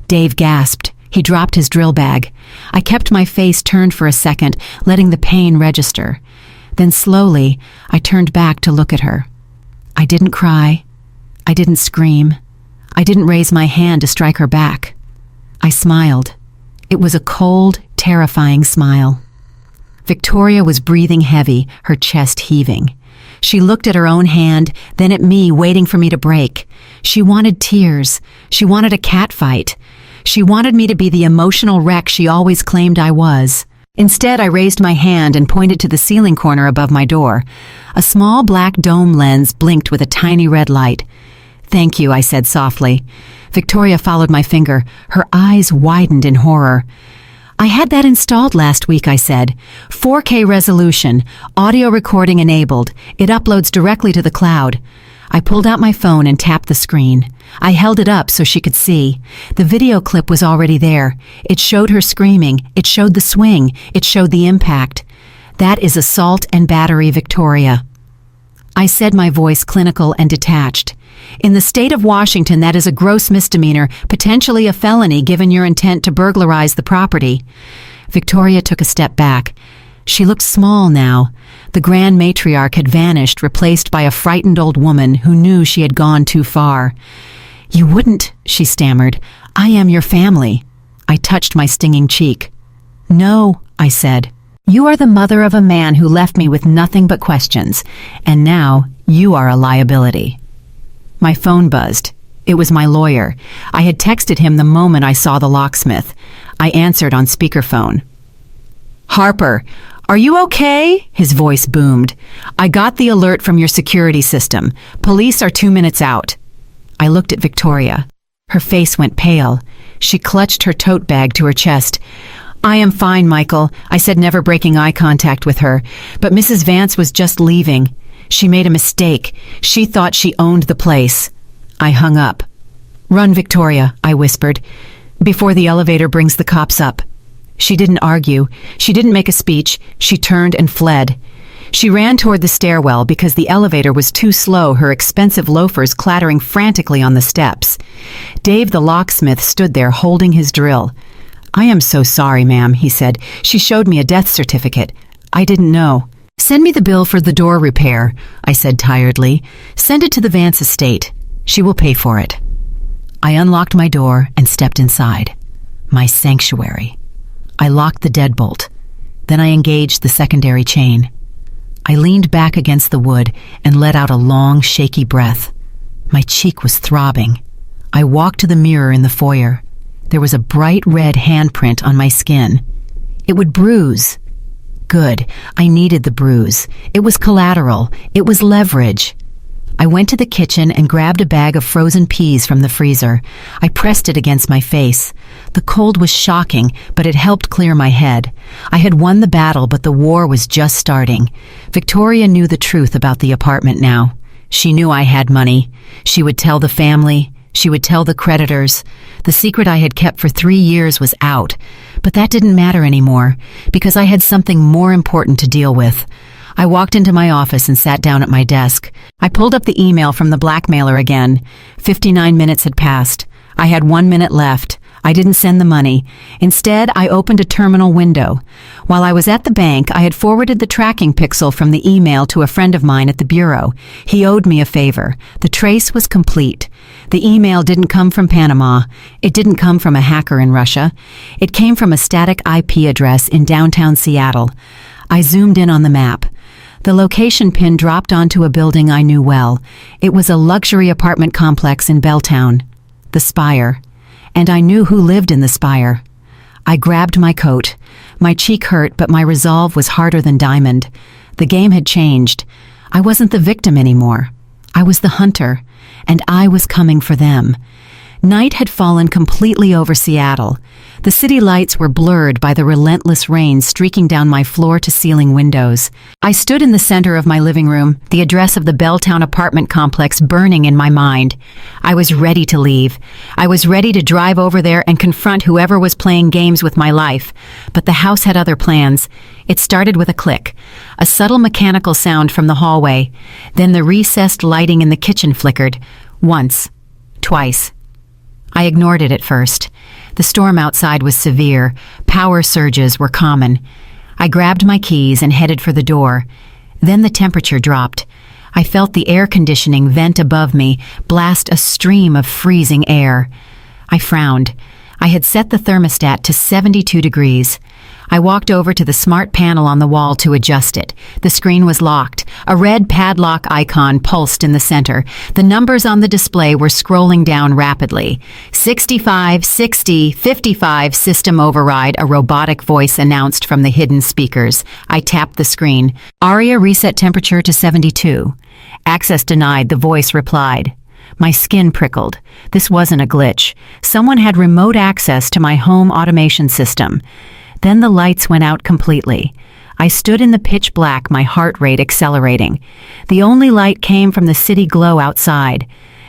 Dave gasped. He dropped his drill bag. I kept my face turned for a second, letting the pain register. Then slowly, I turned back to look at her. I didn't cry. I didn't scream. I didn't raise my hand to strike her back. I smiled. It was a cold, terrifying smile. Victoria was breathing heavy, her chest heaving. She looked at her own hand, then at me, waiting for me to break. She wanted tears. She wanted a catfight. She wanted me to be the emotional wreck she always claimed I was. Instead, I raised my hand and pointed to the ceiling corner above my door. A small black dome lens blinked with a tiny red light. "Thank you," I said softly. Victoria followed my finger. Her eyes widened in horror. "I had that installed last week," I said. 4K resolution, audio recording enabled. It uploads directly to the cloud. I pulled out my phone and tapped the screen. I held it up so she could see. The video clip was already there. It showed her screaming. It showed the swing. It showed the impact. "That is assault and battery, Victoria." I said, my voice clinical and detached. "In the state of Washington, that is a gross misdemeanor, potentially a felony given your intent to burglarize the property." Victoria took a step back. She looked small now. The grand matriarch had vanished, replaced by a frightened old woman who knew she had gone too far. "You wouldn't," she stammered. "I am your family." I touched my stinging cheek. "No," I said. "You are the mother of a man who left me with nothing but questions, and now you are a liability." My phone buzzed. It was my lawyer. I had texted him the moment I saw the locksmith. I answered on speakerphone. "Harper, are you okay?" His voice boomed. "I got the alert from your security system. Police are 2 minutes out." I looked at Victoria. Her face went pale. She clutched her tote bag to her chest. "I am fine, Michael," I said, never breaking eye contact with her. "But Mrs. Vance was just leaving. She made a mistake. She thought she owned the place." I hung up. "Run, Victoria," I whispered, "before the elevator brings the cops up." She didn't argue. She didn't make a speech. She turned and fled. She ran toward the stairwell because the elevator was too slow, her expensive loafers clattering frantically on the steps. Dave the locksmith stood there holding his drill. "I am so sorry, ma'am," he said. "She showed me a death certificate. I didn't know." "Send me the bill for the door repair," I said tiredly. "Send it to the Vance estate. She will pay for it." I unlocked my door and stepped inside. My sanctuary. I locked the deadbolt. Then I engaged the secondary chain. I leaned back against the wood and let out a long, shaky breath. My cheek was throbbing. I walked to the mirror in the foyer. There was a bright red handprint on my skin. It would bruise. Good. I needed the bruise. It was collateral. It was leverage. I went to the kitchen and grabbed a bag of frozen peas from the freezer. I pressed it against my face. The cold was shocking, but it helped clear my head. I had won the battle, but the war was just starting. Victoria knew the truth about the apartment now. She knew I had money. She would tell the family. She would tell the creditors. The secret I had kept for 3 years was out. But that didn't matter anymore, because I had something more important to deal with. I walked into my office and sat down at my desk. I pulled up the email from the blackmailer again. 59 minutes had passed. I had 1 minute left. I didn't send the money. Instead, I opened a terminal window. While I was at the bank, I had forwarded the tracking pixel from the email to a friend of mine at the bureau. He owed me a favor. The trace was complete. The email didn't come from Panama. It didn't come from a hacker in Russia. It came from a static IP address in downtown Seattle. I zoomed in on the map. The location pin dropped onto a building I knew well. It was a luxury apartment complex in Belltown. The Spire. And I knew who lived in the Spire. I grabbed my coat. My cheek hurt, but my resolve was harder than diamond. The game had changed. I wasn't the victim anymore. I was the hunter, and I was coming for them. Night had fallen completely over Seattle. The city lights were blurred by the relentless rain streaking down my floor-to-ceiling windows. I stood in the center of my living room, the address of the Belltown apartment complex burning in my mind. I was ready to leave. I was ready to drive over there and confront whoever was playing games with my life. But the house had other plans. It started with a click, a subtle mechanical sound from the hallway. Then the recessed lighting in the kitchen flickered. Once. Twice. I ignored it at first. The storm outside was severe. Power surges were common. I grabbed my keys and headed for the door. Then the temperature dropped. I felt the air conditioning vent above me blast a stream of freezing air. I frowned. I had set the thermostat to 72 degrees. I walked over to the smart panel on the wall to adjust it. The screen was locked. A red padlock icon pulsed in the center. The numbers on the display were scrolling down rapidly. 65, 60, 55, system override, a robotic voice announced from the hidden speakers. I tapped the screen. Aria reset temperature to 72. Access denied, the voice replied. My skin prickled. This wasn't a glitch. Someone had remote access to my home automation system. Then the lights went out completely. I stood in the pitch black, my heart rate accelerating. The only light came from the city glow outside.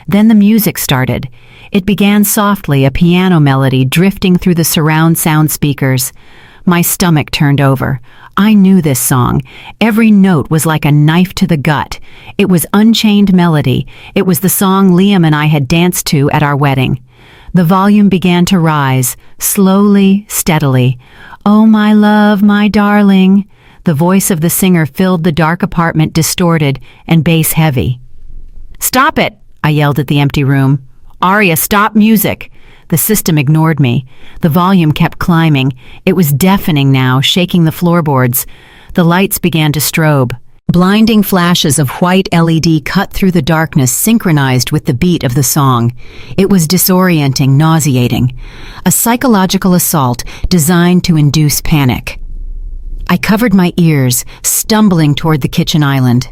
Then the music started. It began softly, a piano melody drifting through the surround sound speakers. My stomach turned over. I knew this song. Every note was like a knife to the gut. It was Unchained Melody. It was the song Liam and I had danced to at our wedding. The volume began to rise, slowly, steadily. Oh, my love, my darling. The voice of the singer filled the dark apartment, distorted and bass heavy. Stop it, I yelled at the empty room. Aria, stop music. The system ignored me. The volume kept climbing. It was deafening now, shaking the floorboards. The lights began to strobe. Blinding flashes of white LED cut through the darkness, synchronized with the beat of the song. It was disorienting, nauseating. A psychological assault designed to induce panic. I covered my ears, stumbling toward the kitchen island.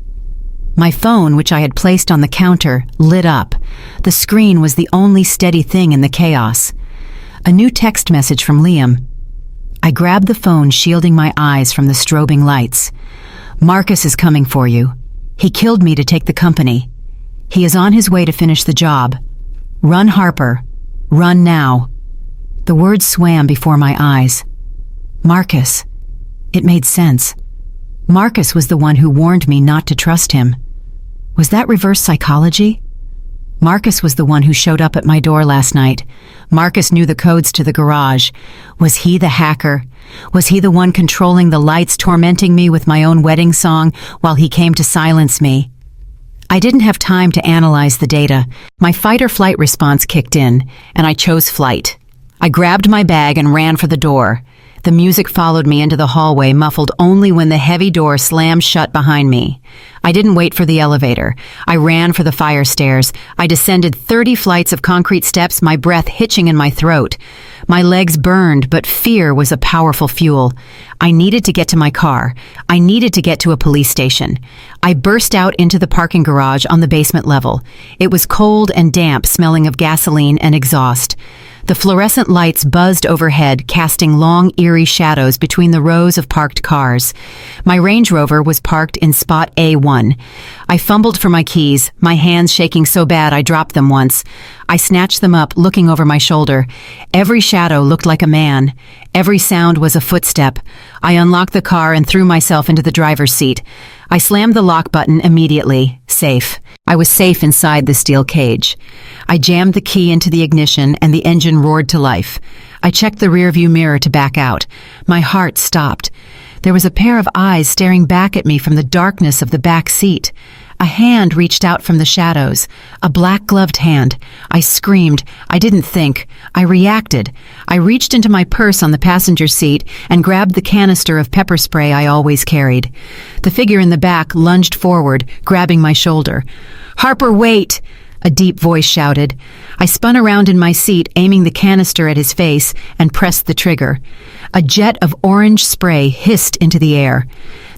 My phone, which I had placed on the counter, lit up. The screen was the only steady thing in the chaos. A new text message from Liam. I grabbed the phone, shielding my eyes from the strobing lights. Marcus is coming for you. He killed me to take the company. He is on his way to finish the job. Run, Harper. Run now. The words swam before my eyes. Marcus. It made sense. Marcus was the one who warned me not to trust him. Was that reverse psychology? Marcus was the one who showed up at my door last night. Marcus knew the codes to the garage. Was he the hacker? Was he the one controlling the lights, tormenting me with my own wedding song while he came to silence me? I didn't have time to analyze the data. My fight-or-flight response kicked in, and I chose flight. I grabbed my bag and ran for the door. The music followed me into the hallway, muffled only when the heavy door slammed shut behind me. I didn't wait for the elevator. I ran for the fire stairs. I descended 30 flights of concrete steps, my breath hitching in my throat. My legs burned, but fear was a powerful fuel. I needed to get to my car. I needed to get to a police station. I burst out into the parking garage on the basement level. It was cold and damp, smelling of gasoline and exhaust. The fluorescent lights buzzed overhead, casting long, eerie shadows between the rows of parked cars. My Range Rover was parked in spot A1. I fumbled for my keys, my hands shaking so bad I dropped them once. I snatched them up, looking over my shoulder. Every shadow looked like a man. Every sound was a footstep. I unlocked the car and threw myself into the driver's seat. I slammed the lock button immediately. Safe. I was safe inside the steel cage. I jammed the key into the ignition and the engine roared to life. I checked the rearview mirror to back out. My heart stopped. There was a pair of eyes staring back at me from the darkness of the back seat. A hand reached out from the shadows, a black-gloved hand. I screamed. I didn't think. I reacted. I reached into my purse on the passenger seat and grabbed the canister of pepper spray I always carried. The figure in the back lunged forward, grabbing my shoulder. "Harper, wait!" a deep voice shouted. I spun around in my seat, aiming the canister at his face, and pressed the trigger. A jet of orange spray hissed into the air.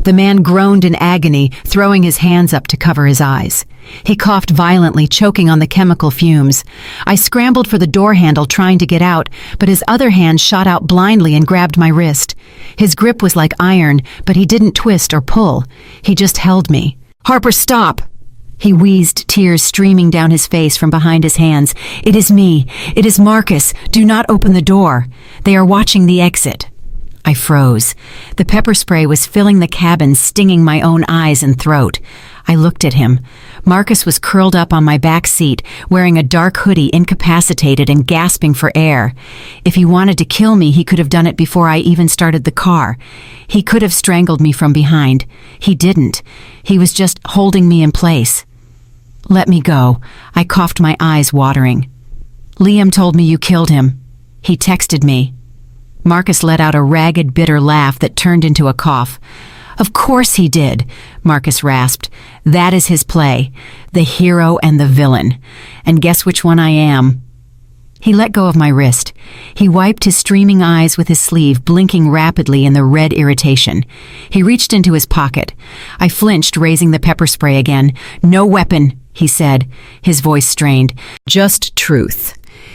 The man groaned in agony, throwing his hands up to cover his eyes. He coughed violently, choking on the chemical fumes. I scrambled for the door handle, trying to get out, but his other hand shot out blindly and grabbed my wrist. His grip was like iron, but he didn't twist or pull. He just held me. "Harper, stop!" He wheezed, tears streaming down his face from behind his hands. "It is me. It is Marcus. Do not open the door. They are watching the exit." I froze. The pepper spray was filling the cabin, stinging my own eyes and throat. I looked at him. Marcus was curled up on my back seat, wearing a dark hoodie, incapacitated and gasping for air. If he wanted to kill me, he could have done it before I even started the car. He could have strangled me from behind. He didn't. He was just holding me in place. "Let me go." I coughed, my eyes watering. "Liam told me you killed him. He texted me." Marcus let out a ragged, bitter laugh that turned into a cough. "Of course he did," Marcus rasped. "That is his play, the hero and the villain. And guess which one I am?" He let go of my wrist. He wiped his streaming eyes with his sleeve, blinking rapidly in the red irritation. He reached into his pocket. I flinched, raising the pepper spray again. "No weapon," he said, his voice strained. "Just truth."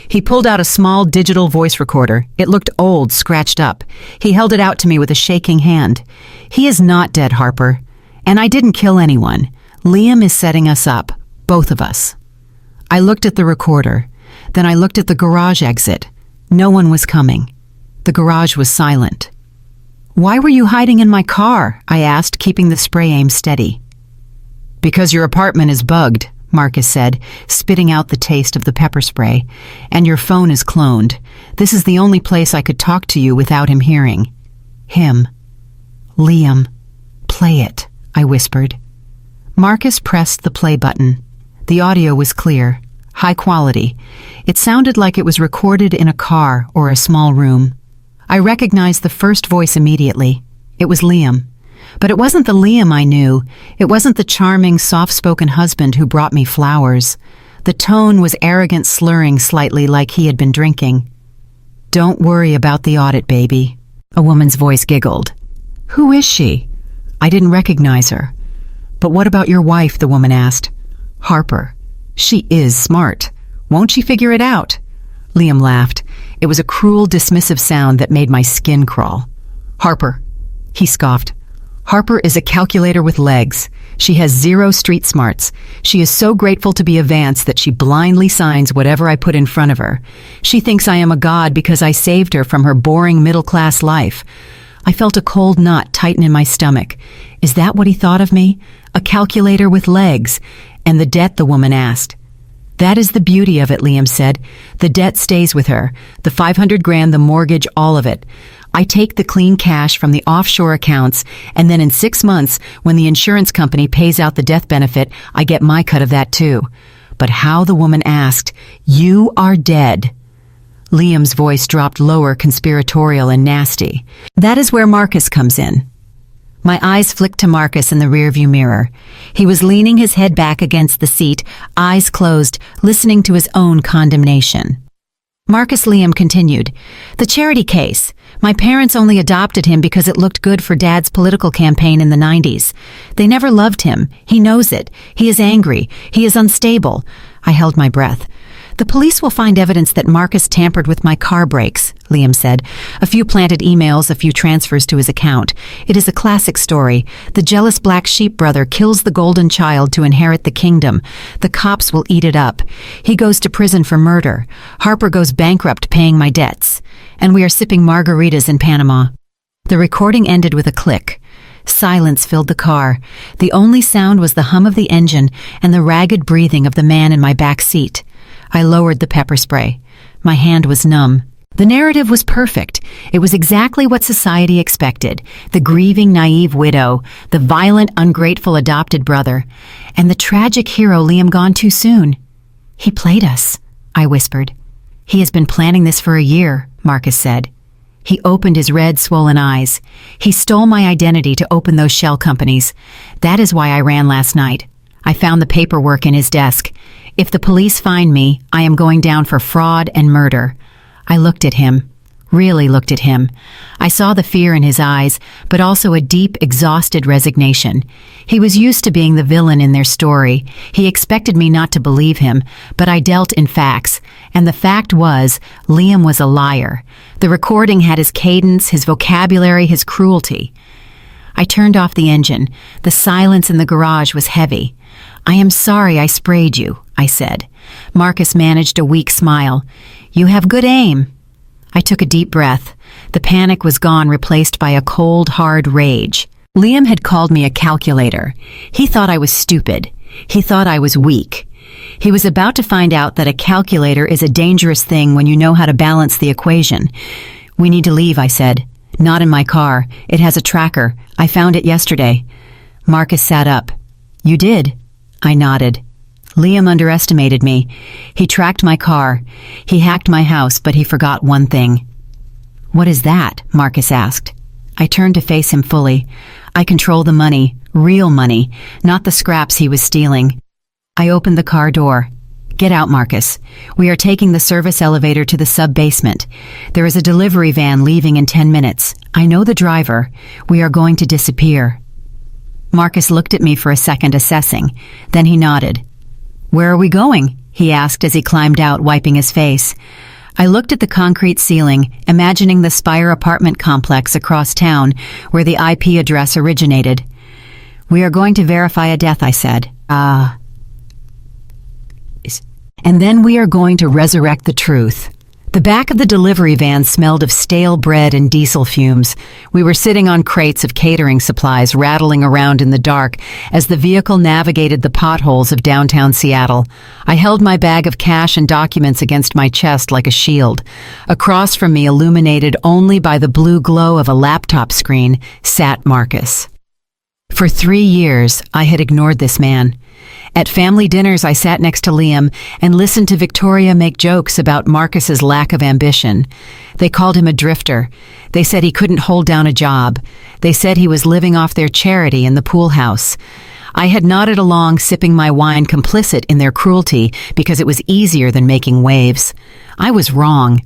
He pulled out a small digital voice recorder. It looked old, scratched up. He held it out to me with a shaking hand. "He is not dead, Harper. And I didn't kill anyone. Liam is setting us up, both of us." I looked at the recorder. Then I looked at the garage exit. No one was coming. The garage was silent. "Why were you hiding in my car?" I asked, keeping the spray aim steady. "Because your apartment is bugged," Marcus said, spitting out the taste of the pepper spray. "And your phone is cloned. This is the only place I could talk to you without him hearing." Him. "Liam, play it," I whispered. Marcus pressed the play button. The audio was clear, high quality. It sounded like it was recorded in a car or a small room. I recognized the first voice immediately. It was Liam. But it wasn't the Liam I knew. It wasn't the charming, soft-spoken husband who brought me flowers. The tone was arrogant, slurring slightly like he had been drinking. "Don't worry about the audit, baby," a woman's voice giggled. "Who is she?" I didn't recognize her. "But what about your wife?" the woman asked. "Harper. She is smart. Won't she figure it out?" Liam laughed. It was a cruel, dismissive sound that made my skin crawl. "Harper," he scoffed. "Harper is a calculator with legs. She has 0 street smarts. She is so grateful to be a Vance that she blindly signs whatever I put in front of her. She thinks I am a god because I saved her from her boring middle-class life." I felt a cold knot tighten in my stomach. Is that what he thought of me? A calculator with legs? And the debt, the woman asked. "That is the beauty of it," Liam said. "The debt stays with her. The 500 grand, the mortgage, all of it. I take the clean cash from the offshore accounts, and then in 6 months, when the insurance company pays out the death benefit, I get my cut of that too." But how, the woman asked. "You are dead." Liam's voice dropped lower, conspiratorial and nasty. "That is where Marcus comes in." My eyes flicked to Marcus in the rearview mirror. He was leaning his head back against the seat, eyes closed, listening to his own condemnation. Marcus, Liam continued. "The charity case. My parents only adopted him because it looked good for Dad's political campaign in the 90s. They never loved him. He knows it. He is angry. He is unstable." I held my breath. "The police will find evidence that Marcus tampered with my car brakes," Liam said. "A few planted emails, a few transfers to his account. It is a classic story. The jealous black sheep brother kills the golden child to inherit the kingdom. The cops will eat it up. He goes to prison for murder. Harper goes bankrupt paying my debts. And we are sipping margaritas in Panama." The recording ended with a click. Silence filled the car. The only sound was the hum of the engine and the ragged breathing of the man in my back seat. I lowered the pepper spray. My hand was numb. The narrative was perfect. It was exactly what society expected. The grieving, naive widow, the violent, ungrateful adopted brother, and the tragic hero Liam gone too soon. "He played us," I whispered. "He has been planning this for a year," Marcus said. He opened his red, swollen eyes. "He stole my identity to open those shell companies. That is why I ran last night. I found the paperwork in his desk. If the police find me, I am going down for fraud and murder." I looked at him. really looked at him. I saw the fear in his eyes, but also a deep, exhausted resignation. He was used to being the villain in their story. He expected me not to believe him, but I dealt in facts, and the fact was, Liam was a liar. The recording had his cadence, his vocabulary, his cruelty. I turned off the engine. The silence in the garage was heavy. "I am sorry I sprayed you," I said. Marcus managed a weak smile. "You have good aim." I took a deep breath. The panic was gone, replaced by a cold, hard rage. Liam had called me a calculator. He thought I was stupid. He thought I was weak. He was about to find out that a calculator is a dangerous thing when you know how to balance the equation. "We need to leave," I said. "Not in my car. It has a tracker. I found it yesterday." Marcus sat up. "You did?" I nodded. Liam underestimated me. He tracked my car. He hacked my house, but he forgot one thing. "What is that?" Marcus asked. I turned to face him fully. "I control the money, real money, not the scraps he was stealing." I opened the car door. "Get out, Marcus. We are taking the service elevator to the sub-basement. There is a delivery van leaving in 10 minutes. I know the driver. We are going to disappear." Marcus looked at me for a second, assessing. Then he nodded. "Where are we going?" he asked as he climbed out, wiping his face. I looked at the concrete ceiling, imagining the Spire apartment complex across town where the IP address originated. "We are going to verify a death," I said. "And then we are going to resurrect the truth." The back of the delivery van smelled of stale bread and diesel fumes. We were sitting on crates of catering supplies, rattling around in the dark as the vehicle navigated the potholes of downtown Seattle. I held my bag of cash and documents against my chest like a shield. Across from me, illuminated only by the blue glow of a laptop screen, sat Marcus. For 3 years, I had ignored this man. At family dinners, I sat next to Liam and listened to Victoria make jokes about Marcus's lack of ambition. They called him a drifter. They said he couldn't hold down a job. They said he was living off their charity in the pool house. I had nodded along, sipping my wine, complicit in their cruelty because it was easier than making waves. I was wrong.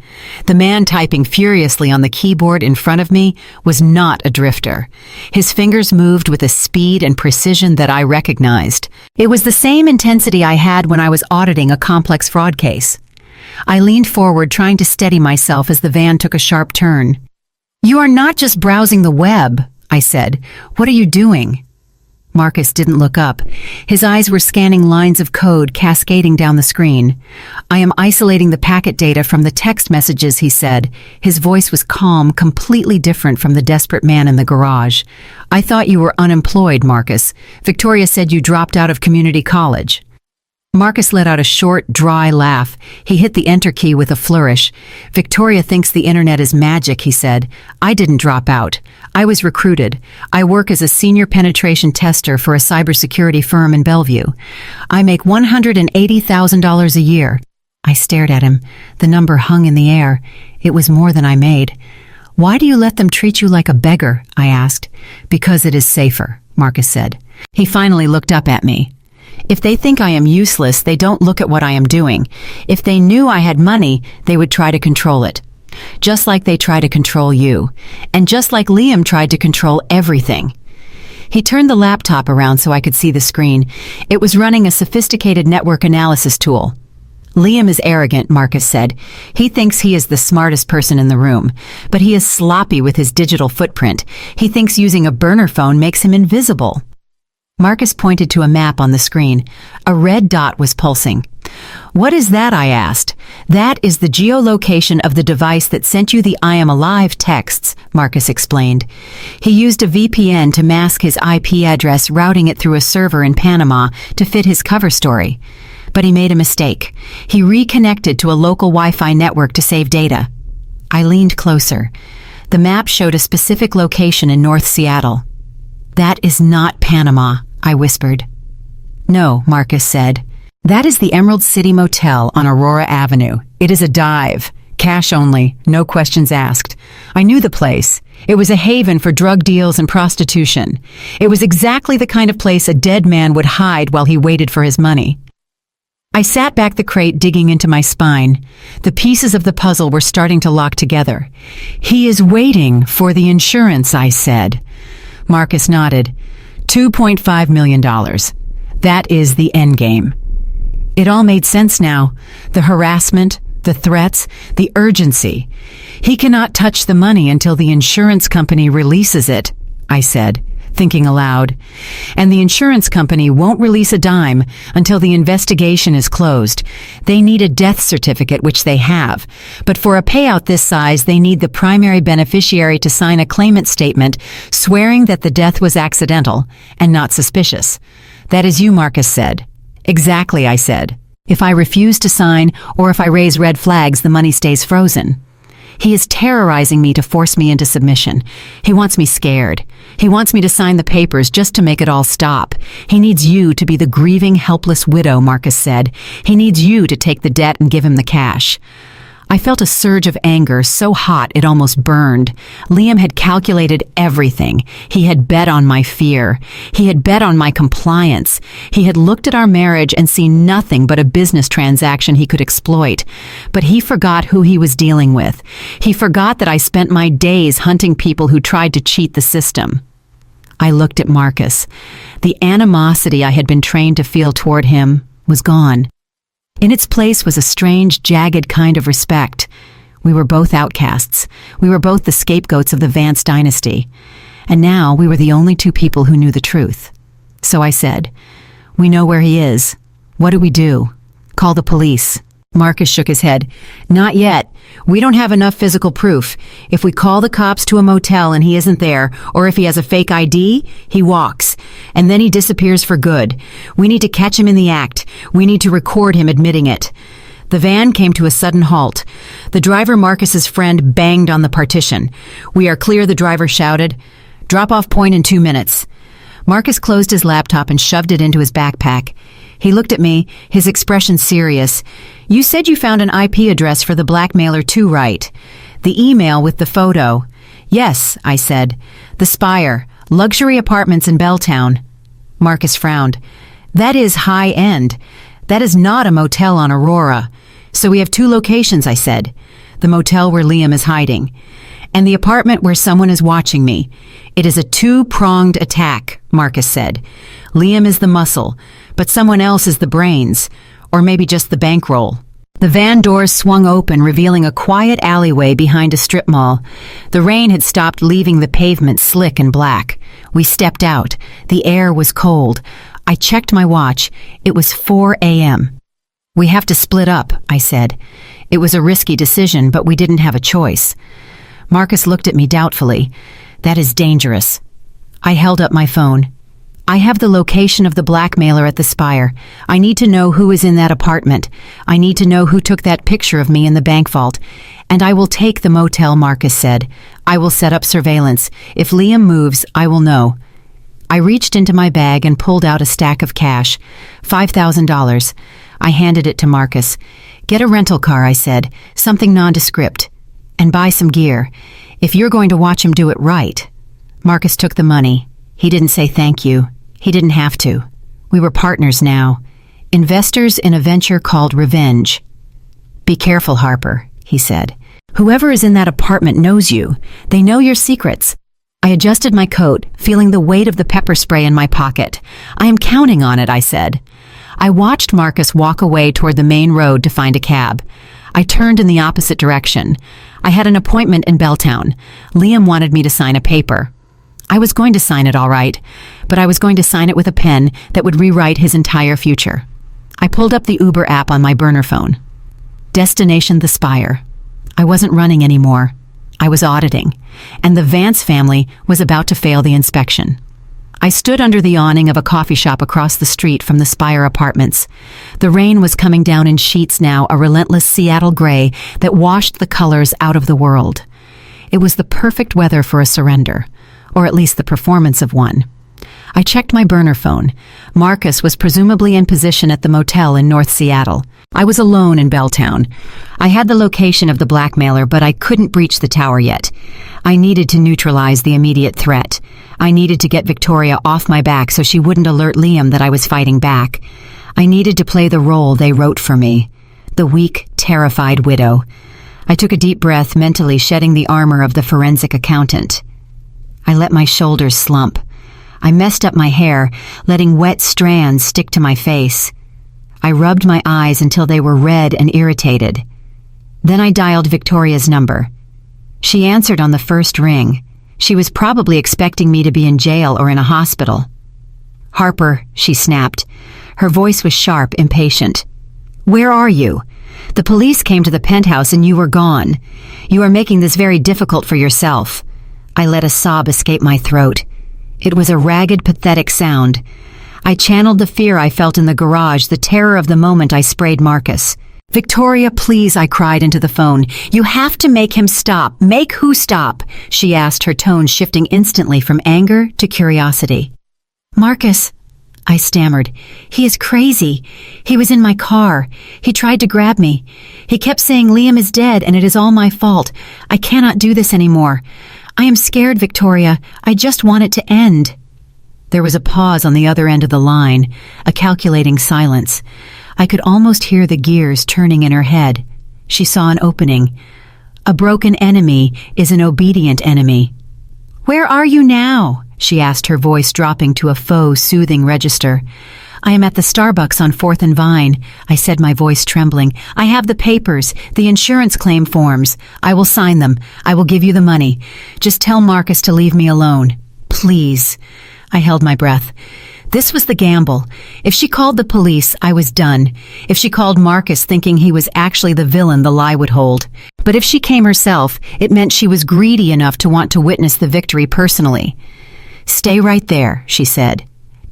The man typing furiously on the keyboard in front of me was not a drifter. His fingers moved with a speed and precision that I recognized. It was the same intensity I had when I was auditing a complex fraud case. I leaned forward, trying to steady myself as the van took a sharp turn. "You are not just browsing the web," I said. "What are you doing?" Marcus didn't look up. His eyes were scanning lines of code cascading down the screen. "I am isolating the packet data from the text messages," he said. His voice was calm, completely different from the desperate man in the garage. "I thought you were unemployed, Marcus. Victoria said you dropped out of community college." Marcus let out a short, dry laugh. He hit the enter key with a flourish. "Victoria thinks the internet is magic," he said. "I didn't drop out. I was recruited. I work as a senior penetration tester for a cybersecurity firm in Bellevue. I make $180,000 a year." I stared at him. The number hung in the air. It was more than I made. "Why do you let them treat you like a beggar?" I asked. "Because it is safer," Marcus said. He finally looked up at me. "If they think I am useless, they don't look at what I am doing. If they knew I had money, they would try to control it. Just like they try to control you. And just like Liam tried to control everything." He turned the laptop around so I could see the screen. It was running a sophisticated network analysis tool. "Liam is arrogant," Marcus said. "He thinks he is the smartest person in the room. But he is sloppy with his digital footprint. He thinks using a burner phone makes him invisible." Marcus pointed to a map on the screen. A red dot was pulsing. "What is that?" I asked. "That is the geolocation of the device that sent you the 'I am alive' texts," Marcus explained. He used a VPN to mask his IP address, routing it through a server in Panama to fit his cover story. But he made a mistake. He reconnected to a local Wi-Fi network to save data. I leaned closer. The map showed a specific location in North Seattle. "That is not Panama," I whispered. "No," Marcus said. "That is the Emerald City Motel on Aurora Avenue. It is a dive. Cash only, no questions asked. I knew the place. It was a haven for drug deals and prostitution. It was exactly the kind of place a dead man would hide while he waited for his money." I sat back the crate, digging into my spine. The pieces of the puzzle were starting to lock together. "He is waiting for the insurance," I said. Marcus nodded. $2.5 million. That is the endgame. It all made sense now. The harassment, the threats, the urgency. "He cannot touch the money until the insurance company releases it," I said, thinking aloud. "And the insurance company won't release a dime until the investigation is closed. They need a death certificate, which they have. But for a payout this size, they need the primary beneficiary to sign a claimant statement swearing that the death was accidental and not suspicious." "That is you," Marcus said. "Exactly," I said. "If I refuse to sign or if I raise red flags, the money stays frozen. He is terrorizing me to force me into submission. He wants me scared. He wants me to sign the papers just to make it all stop. He needs you to be the grieving, helpless widow," Marcus said. "He needs you to take the debt and give him the cash." I felt a surge of anger, so hot it almost burned. Liam had calculated everything. He had bet on my fear. He had bet on my compliance. He had looked at our marriage and seen nothing but a business transaction he could exploit. But he forgot who he was dealing with. He forgot that I spent my days hunting people who tried to cheat the system. I looked at Marcus. The animosity I had been trained to feel toward him was gone. In its place was a strange, jagged kind of respect. We were both outcasts. We were both the scapegoats of the Vance dynasty. And now we were the only two people who knew the truth. So I said, "We know where he is. What do we do? Call the police." Marcus shook his head. "Not yet. We don't have enough physical proof. If we call the cops to a motel and he isn't there, or if he has a fake ID, he walks. And then he disappears for good. We need to catch him in the act. We need to record him admitting it." The van came to a sudden halt. The driver, Marcus's friend, banged on the partition. "We are clear," the driver shouted. "Drop-off point in 2 minutes." Marcus closed his laptop and shoved it into his backpack. He looked at me, his expression serious. "You said you found an IP address for the blackmailer too, right? The email with the photo." "Yes," I said. "The Spire, luxury apartments in Belltown." Marcus frowned. "That is high-end. That is not a motel on Aurora. So we have 2 locations," I said. "The motel where Liam is hiding, and the apartment where someone is watching me. It is a 2-pronged attack," Marcus said. "Liam is the muscle, but someone else is the brains, or maybe just the bankroll." The van doors swung open, revealing a quiet alleyway behind a strip mall. The rain had stopped, leaving the pavement slick and black. We stepped out. The air was cold. I checked my watch. It was 4 a.m. "We have to split up," I said. It was a risky decision, but we didn't have a choice. Marcus looked at me doubtfully. "That is dangerous." I held up my phone. "I have the location of the blackmailer at the Spire. I need to know who is in that apartment. I need to know who took that picture of me in the bank vault. And I will take the motel," Marcus said. "I will set up surveillance. If Liam moves, I will know." I reached into my bag and pulled out a stack of cash, $5,000. I handed it to Marcus. "Get a rental car," I said, "something nondescript. And buy some gear, if you're going to watch him do it right." Marcus took the money. He didn't say thank you. He didn't have to. We were partners now. Investors in a venture called revenge. "Be careful, Harper," he said. "Whoever is in that apartment knows you. They know your secrets." I adjusted my coat, feeling the weight of the pepper spray in my pocket. "I am counting on it," I said. I watched Marcus walk away toward the main road to find a cab. I turned in the opposite direction. I had an appointment in Belltown. Liam wanted me to sign a paper. I was going to sign it all right, but I was going to sign it with a pen that would rewrite his entire future. I pulled up the Uber app on my burner phone. Destination the Spire. I wasn't running anymore. I was auditing, and the Vance family was about to fail the inspection. I stood under the awning of a coffee shop across the street from the Spire apartments. The rain was coming down in sheets now, a relentless Seattle gray that washed the colors out of the world. It was the perfect weather for a surrender, or at least the performance of one. I checked my burner phone. Marcus was presumably in position at the motel in North Seattle. I was alone in Belltown. I had the location of the blackmailer, but I couldn't breach the tower yet. I needed to neutralize the immediate threat. I needed to get Victoria off my back so she wouldn't alert Liam that I was fighting back. I needed to play the role they wrote for me, the weak, terrified widow. I took a deep breath, mentally shedding the armor of the forensic accountant. I let my shoulders slump. I messed up my hair, letting wet strands stick to my face. I rubbed my eyes until they were red and irritated. Then I dialed Victoria's number. She answered on the first ring. She was probably expecting me to be in jail or in a hospital. "Harper," she snapped. Her voice was sharp, impatient. "Where are you? The police came to the penthouse and you were gone. You are making this very difficult for yourself." I let a sob escape my throat. It was a ragged, pathetic sound. I channeled the fear I felt in the garage, the terror of the moment I sprayed Marcus. "Victoria, please," I cried into the phone. "You have to make him stop." "Make who stop?" she asked, her tone shifting instantly from anger to curiosity. "Marcus," I stammered. "He is crazy. He was in my car. He tried to grab me. He kept saying Liam is dead and it is all my fault. I cannot do this anymore. I am scared, Victoria. I just want it to end." There was a pause on the other end of the line, a calculating silence. I could almost hear the gears turning in her head. She saw an opening. A broken enemy is an obedient enemy. "Where are you now?" she asked, her voice dropping to a faux, soothing register. "I am at the Starbucks on 4th and Vine," I said, my voice trembling. "I have the papers, the insurance claim forms. I will sign them. I will give you the money. Just tell Marcus to leave me alone. Please." I held my breath. This was the gamble. If she called the police, I was done. If she called Marcus thinking he was actually the villain, the lie would hold. But if she came herself, it meant she was greedy enough to want to witness the victory personally. "Stay right there," she said.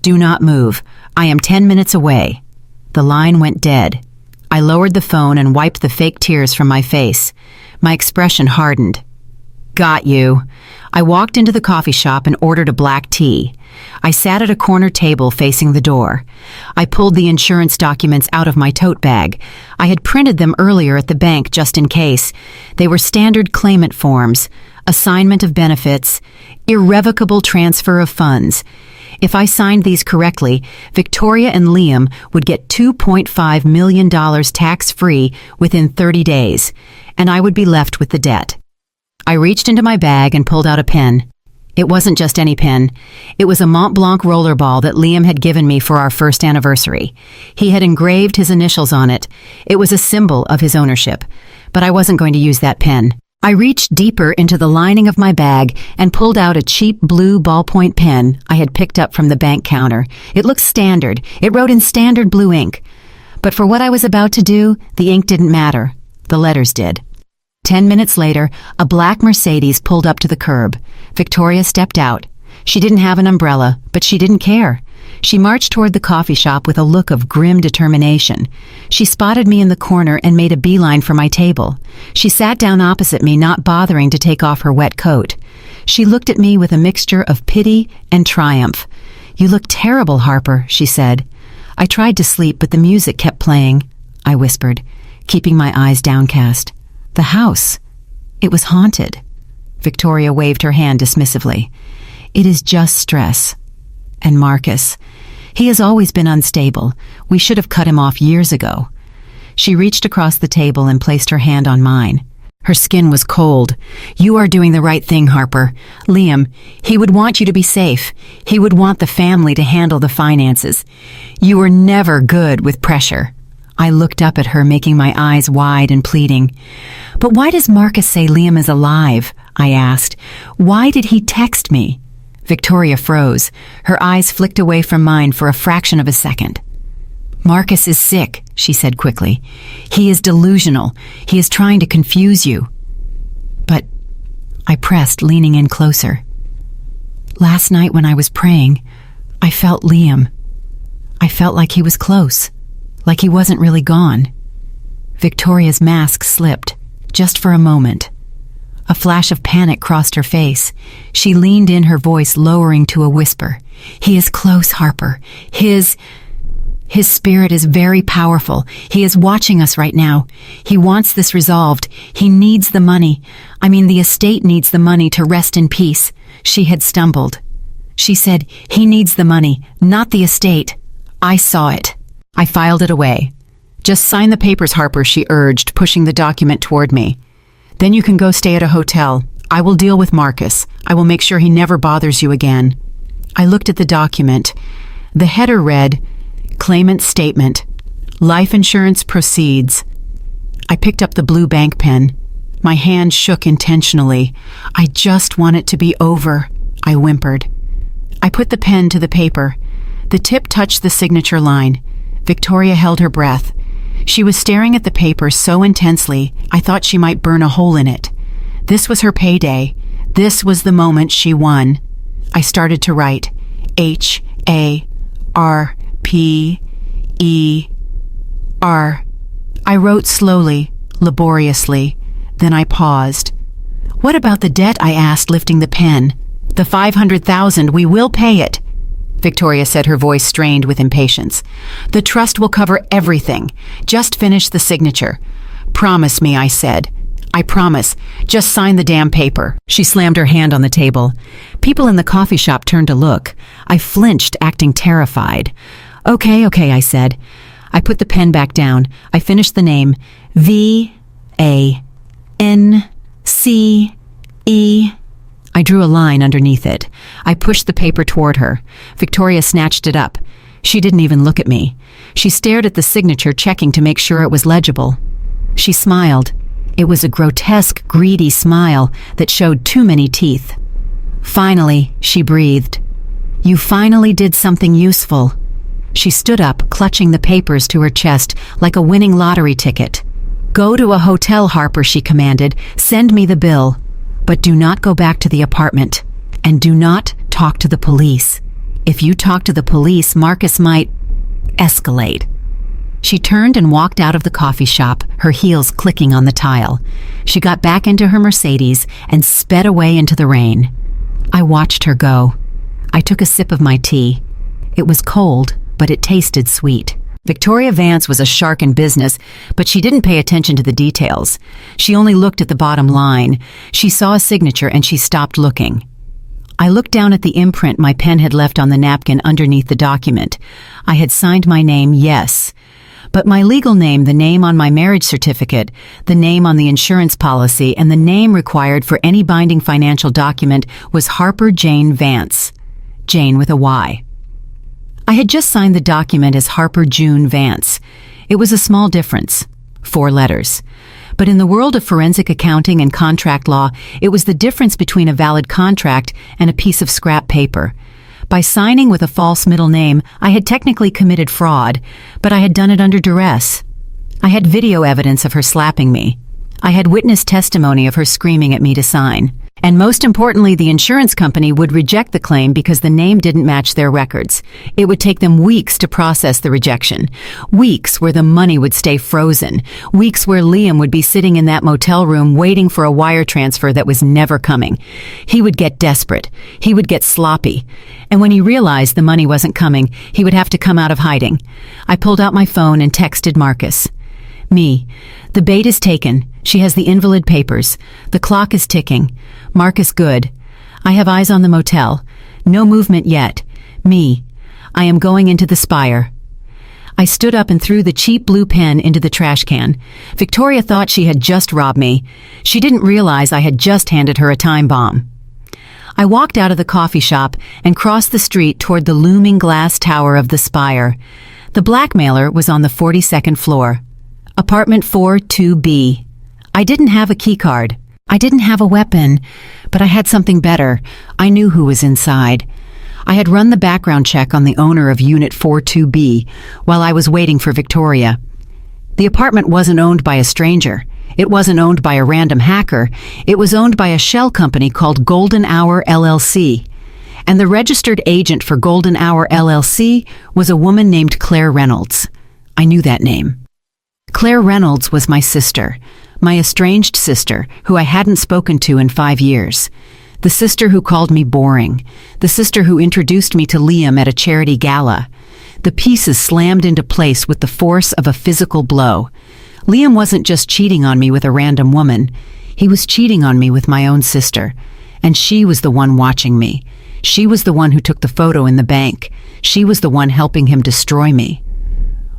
"Do not move. I am 10 minutes away." The line went dead. I lowered the phone and wiped the fake tears from my face. My expression hardened. "Got you." I walked into the coffee shop and ordered a black tea. I sat at a corner table facing the door. I pulled the insurance documents out of my tote bag. I had printed them earlier at the bank just in case. They were standard claimant forms, assignment of benefits, irrevocable transfer of funds. If I signed these correctly, Victoria and Liam would get $2.5 million tax-free within 30 days, and I would be left with the debt. I reached into my bag and pulled out a pen. It wasn't just any pen. It was a Mont Blanc rollerball that Liam had given me for our first anniversary. He had engraved his initials on it. It was a symbol of his ownership. But I wasn't going to use that pen. I reached deeper into the lining of my bag and pulled out a cheap blue ballpoint pen I had picked up from the bank counter. It looked standard. It wrote in standard blue ink. But for what I was about to do, the ink didn't matter. The letters did. 10 minutes later, a black Mercedes pulled up to the curb. Victoria stepped out. She didn't have an umbrella, but she didn't care. She marched toward the coffee shop with a look of grim determination. She spotted me in the corner and made a beeline for my table. She sat down opposite me, not bothering to take off her wet coat. She looked at me with a mixture of pity and triumph. "You look terrible, Harper," she said. "I tried to sleep, but the music kept playing," I whispered, keeping my eyes downcast. "The house. It was haunted." Victoria waved her hand dismissively. "It is just stress. And Marcus. He has always been unstable. We should have cut him off years ago." She reached across the table and placed her hand on mine. Her skin was cold. "You are doing the right thing, Harper. Liam, he would want you to be safe. He would want the family to handle the finances. You were never good with pressure." I looked up at her, making my eyes wide and pleading. "But why does Marcus say Liam is alive?" I asked. "Why did he text me?" Victoria froze. Her eyes flicked away from mine for a fraction of a second. "Marcus is sick," she said quickly. "He is delusional. He is trying to confuse you." "But," I pressed, leaning in closer. "Last night when I was praying, I felt Liam. I felt like he was close. Like he wasn't really gone." Victoria's mask slipped, just for a moment. A flash of panic crossed her face. She leaned in, her voice lowering to a whisper. "He is close, Harper. His spirit is very powerful. He is watching us right now. He wants this resolved. He needs the money. I mean, the estate needs the money to rest in peace." She had stumbled. She said, "He needs the money, not the estate. I saw it." I filed it away. "Just sign the papers, Harper," she urged, pushing the document toward me. "Then you can go stay at a hotel. I will deal with Marcus. I will make sure he never bothers you again." I looked at the document. The header read, "Claimant Statement. Life insurance proceeds." I picked up the blue bank pen. My hand shook intentionally. "I just want it to be over," I whimpered. I put the pen to the paper. The tip touched the signature line. Victoria held her breath. She was staring at the paper so intensely, I thought she might burn a hole in it. This was her payday. This was the moment she won. I started to write. H-A-R-P-E-R. I wrote slowly, laboriously. Then I paused. "What about the debt?" I asked, lifting the pen. "The $500,000, we will pay it," Victoria said, her voice strained with impatience. "The trust will cover everything. Just finish the signature." "Promise me," I said. "I promise. Just sign the damn paper." She slammed her hand on the table. People in the coffee shop turned to look. I flinched, acting terrified. Okay, I said. I put the pen back down. I finished the name. V-A-N-C-E. I drew a line underneath it. I pushed the paper toward her. Victoria snatched it up. She didn't even look at me. She stared at the signature, checking to make sure it was legible. She smiled. It was a grotesque, greedy smile that showed too many teeth. "Finally," she breathed. "You finally did something useful." She stood up, clutching the papers to her chest like a winning lottery ticket. "Go to a hotel, Harper," she commanded. "Send me the bill. But do not go back to the apartment. And do not talk to the police. If you talk to the police, Marcus might escalate." She turned and walked out of the coffee shop, her heels clicking on the tile. She got back into her Mercedes and sped away into the rain. I watched her go. I took a sip of my tea. It was cold, but it tasted sweet. Victoria Vance was a shark in business, but she didn't pay attention to the details. She only looked at the bottom line. She saw a signature and she stopped looking. I looked down at the imprint my pen had left on the napkin underneath the document. I had signed my name, yes. But my legal name, the name on my marriage certificate, the name on the insurance policy, and the name required for any binding financial document was Harper Jane Vance. Jane with a Y. I had just signed the document as Harper June Vance. It was a small difference, 4 letters. But in the world of forensic accounting and contract law, it was the difference between a valid contract and a piece of scrap paper. By signing with a false middle name, I had technically committed fraud, but I had done it under duress. I had video evidence of her slapping me. I had witness testimony of her screaming at me to sign. And most importantly, the insurance company would reject the claim because the name didn't match their records. It would take them weeks to process the rejection. Weeks where the money would stay frozen. Weeks where Liam would be sitting in that motel room waiting for a wire transfer that was never coming. He would get desperate. He would get sloppy. And when he realized the money wasn't coming, he would have to come out of hiding. I pulled out my phone and texted Marcus. "Me. The bait is taken. She has the invalid papers. The clock is ticking. Marcus good. I have eyes on the motel. No movement yet. Me. I am going into the Spire." I stood up and threw the cheap blue pen into the trash can. Victoria thought she had just robbed me. She didn't realize I had just handed her a time bomb. I walked out of the coffee shop and crossed the street toward the looming glass tower of the Spire. The blackmailer was on the 42nd floor. Apartment 42B. I didn't have a key card. I didn't have a weapon, but I had something better. I knew who was inside. I had run the background check on the owner of Unit 42B while I was waiting for Victoria. The apartment wasn't owned by a stranger. It wasn't owned by a random hacker. It was owned by a shell company called Golden Hour LLC. And the registered agent for Golden Hour LLC was a woman named Claire Reynolds. I knew that name. Claire Reynolds was my sister, my estranged sister, who I hadn't spoken to in 5 years. The sister who called me boring. The sister who introduced me to Liam at a charity gala. The pieces slammed into place with the force of a physical blow. Liam wasn't just cheating on me with a random woman. He was cheating on me with my own sister. And she was the one watching me. She was the one who took the photo in the bank. She was the one helping him destroy me.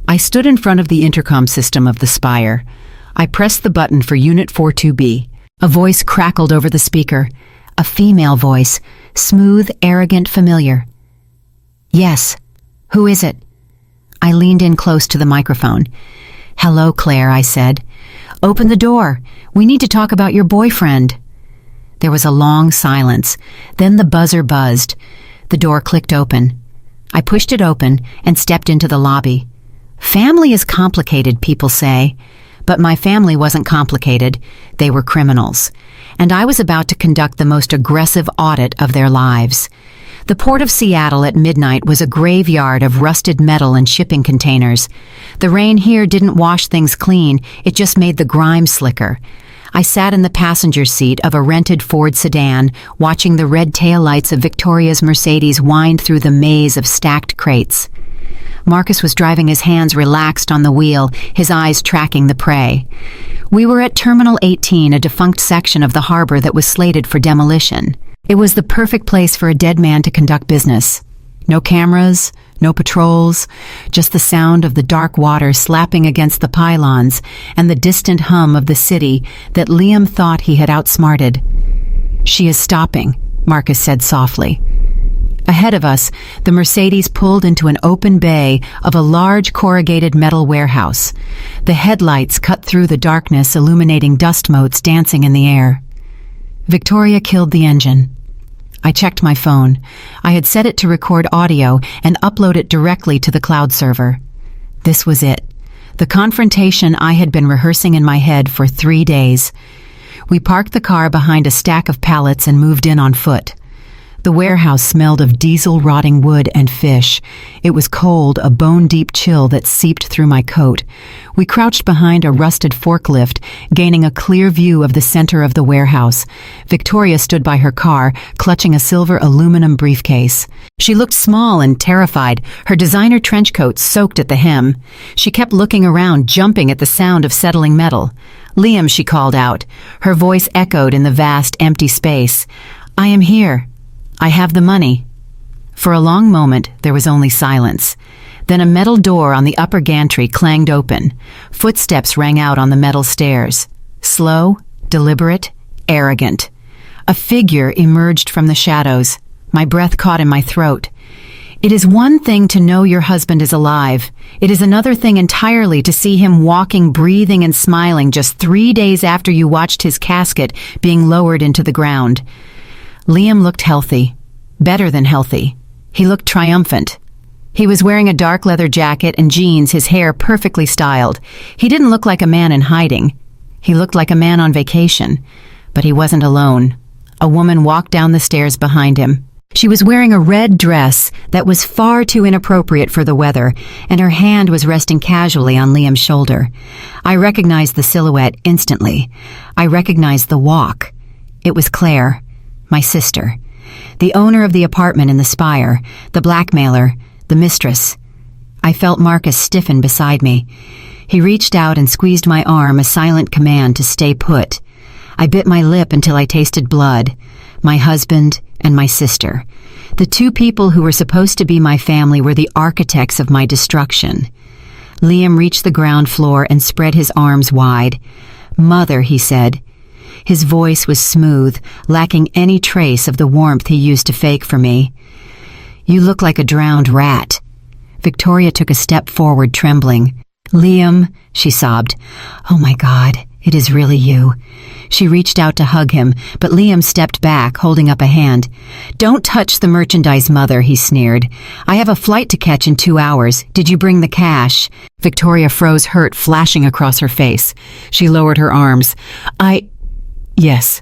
I stood in front of the intercom system of the spire. I pressed the button for Unit 42B. A voice crackled over the speaker. A female voice, smooth, arrogant, familiar. "Yes. Who is it?" I leaned in close to the microphone. "Hello, Claire," I said. "Open the door. We need to talk about your boyfriend." There was a long silence. Then the buzzer buzzed. The door clicked open. I pushed it open and stepped into the lobby. Family is complicated, people say. But my family wasn't complicated. They were criminals. And I was about to conduct the most aggressive audit of their lives. The port of Seattle at midnight was a graveyard of rusted metal and shipping containers. The rain here didn't wash things clean, it just made the grime slicker. I sat in the passenger seat of a rented Ford sedan, watching the red taillights of Victoria's Mercedes wind through the maze of stacked crates. Marcus was driving, his hands relaxed on the wheel, his eyes tracking the prey. We were at Terminal 18, a defunct section of the harbor that was slated for demolition. It was the perfect place for a dead man to conduct business. No cameras, no patrols, just the sound of the dark water slapping against the pylons and the distant hum of the city that Liam thought he had outsmarted. "She is stopping," Marcus said softly. Ahead of us, the Mercedes pulled into an open bay of a large corrugated metal warehouse. The headlights cut through the darkness, illuminating dust motes dancing in the air. Victoria killed the engine. I checked my phone. I had set it to record audio and upload it directly to the cloud server. This was it. The confrontation I had been rehearsing in my head for 3 days. We parked the car behind a stack of pallets and moved in on foot. The warehouse smelled of diesel, rotting wood, and fish. It was cold, a bone-deep chill that seeped through my coat. We crouched behind a rusted forklift, gaining a clear view of the center of the warehouse. Victoria stood by her car, clutching a silver aluminum briefcase. She looked small and terrified, her designer trench coat soaked at the hem. She kept looking around, jumping at the sound of settling metal. "Liam," she called out. Her voice echoed in the vast, empty space. "I am here. I have the money." For a long moment, there was only silence. Then a metal door on the upper gantry clanged open. Footsteps rang out on the metal stairs. Slow, deliberate, arrogant. A figure emerged from the shadows. My breath caught in my throat. It is one thing to know your husband is alive. It is another thing entirely to see him walking, breathing, and smiling just 3 days after you watched his casket being lowered into the ground. Liam looked healthy. Better than healthy. He looked triumphant. He was wearing a dark leather jacket and jeans, his hair perfectly styled. He didn't look like a man in hiding. He looked like a man on vacation. But he wasn't alone. A woman walked down the stairs behind him. She was wearing a red dress that was far too inappropriate for the weather, and her hand was resting casually on Liam's shoulder. I recognized the silhouette instantly. I recognized the walk. It was Claire. My sister, the owner of the apartment in the spire, the blackmailer, the mistress. I felt Marcus stiffen beside me. He reached out and squeezed my arm, a silent command to stay put. I bit my lip until I tasted blood. My husband and my sister. The two people who were supposed to be my family were the architects of my destruction. Liam reached the ground floor and spread his arms wide. "Mother," he said. His voice was smooth, lacking any trace of the warmth he used to fake for me. "You look like a drowned rat." Victoria took a step forward, trembling. "Liam," she sobbed. "Oh my God, it is really you." She reached out to hug him, but Liam stepped back, holding up a hand. "Don't touch the merchandise, Mother," he sneered. "I have a flight to catch in 2 hours. Did you bring the cash?" Victoria froze, hurt flashing across her face. She lowered her arms. Yes.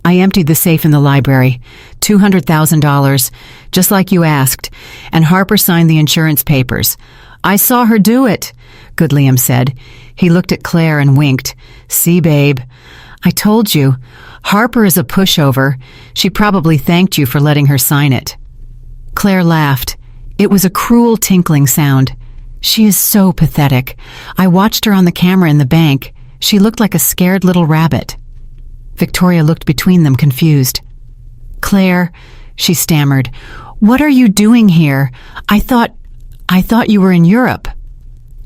I emptied the safe in the library. $200,000, just like you asked, and Harper signed the insurance papers. I saw her do it, Good Liam said. He looked at Claire and winked. "See, babe, I told you. Harper is a pushover. She probably thanked you for letting her sign it." Claire laughed. It was a cruel tinkling sound. "She is so pathetic. I watched her on the camera in the bank. She looked like a scared little rabbit." Victoria looked between them, confused. "Claire," she stammered, "what are you doing here? I thought you were in Europe."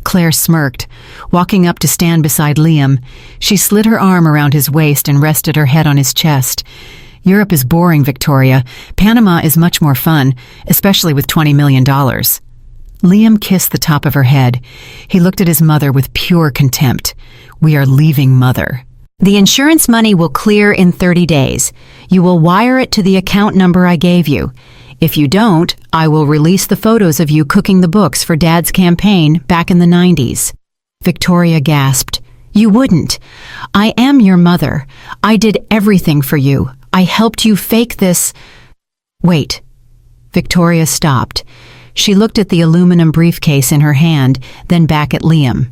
Claire smirked. Walking up to stand beside Liam, she slid her arm around his waist and rested her head on his chest. Europe is boring, Victoria. Panama is much more fun, especially with $20 million. Liam kissed the top of her head. He looked at his mother with pure contempt. We are leaving, Mother. The insurance money will clear in 30 days. You will wire it to the account number I gave you. If you don't, I will release the photos of you cooking the books for Dad's campaign back in the 90s. Victoria gasped. You wouldn't. I am your mother. I did everything for you. I helped you fake this. Wait. Victoria stopped. She looked at the aluminum briefcase in her hand, then back at Liam.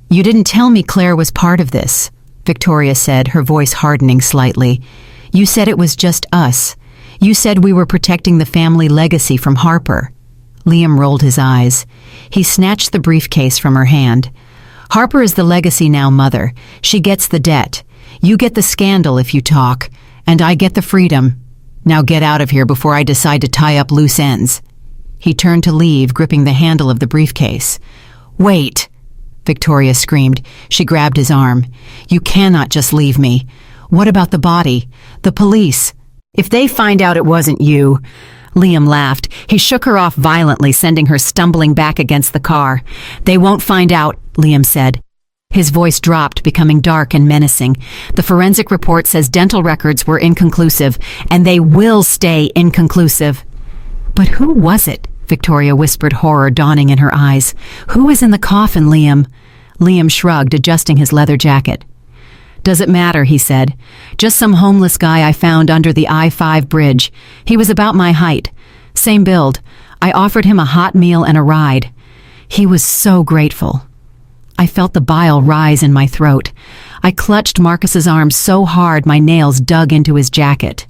You didn't tell me Claire was part of this, Victoria said, her voice hardening slightly. You said it was just us. You said we were protecting the family legacy from Harper. Liam rolled his eyes. He snatched the briefcase from her hand. Harper is the legacy now, Mother. She gets the debt. You get the scandal if you talk, and I get the freedom. Now get out of here before I decide to tie up loose ends. He turned to leave, gripping the handle of the briefcase. Wait, Victoria screamed. She grabbed his arm. You cannot just leave me. What about the body? The police? If they find out it wasn't you... Liam laughed. He shook her off violently, sending her stumbling back against the car. They won't find out, Liam said. His voice dropped, becoming dark and menacing. The forensic report says dental records were inconclusive, and they will stay inconclusive. But who was it? Victoria whispered, horror dawning in her eyes. Who is in the coffin, Liam? Liam shrugged, adjusting his leather jacket. Does it matter, he said. Just some homeless guy I found under the I-5 bridge. He was about my height. Same build. I offered him a hot meal and a ride. He was so grateful. I felt the bile rise in my throat. I clutched Marcus's arm so hard my nails dug into his jacket.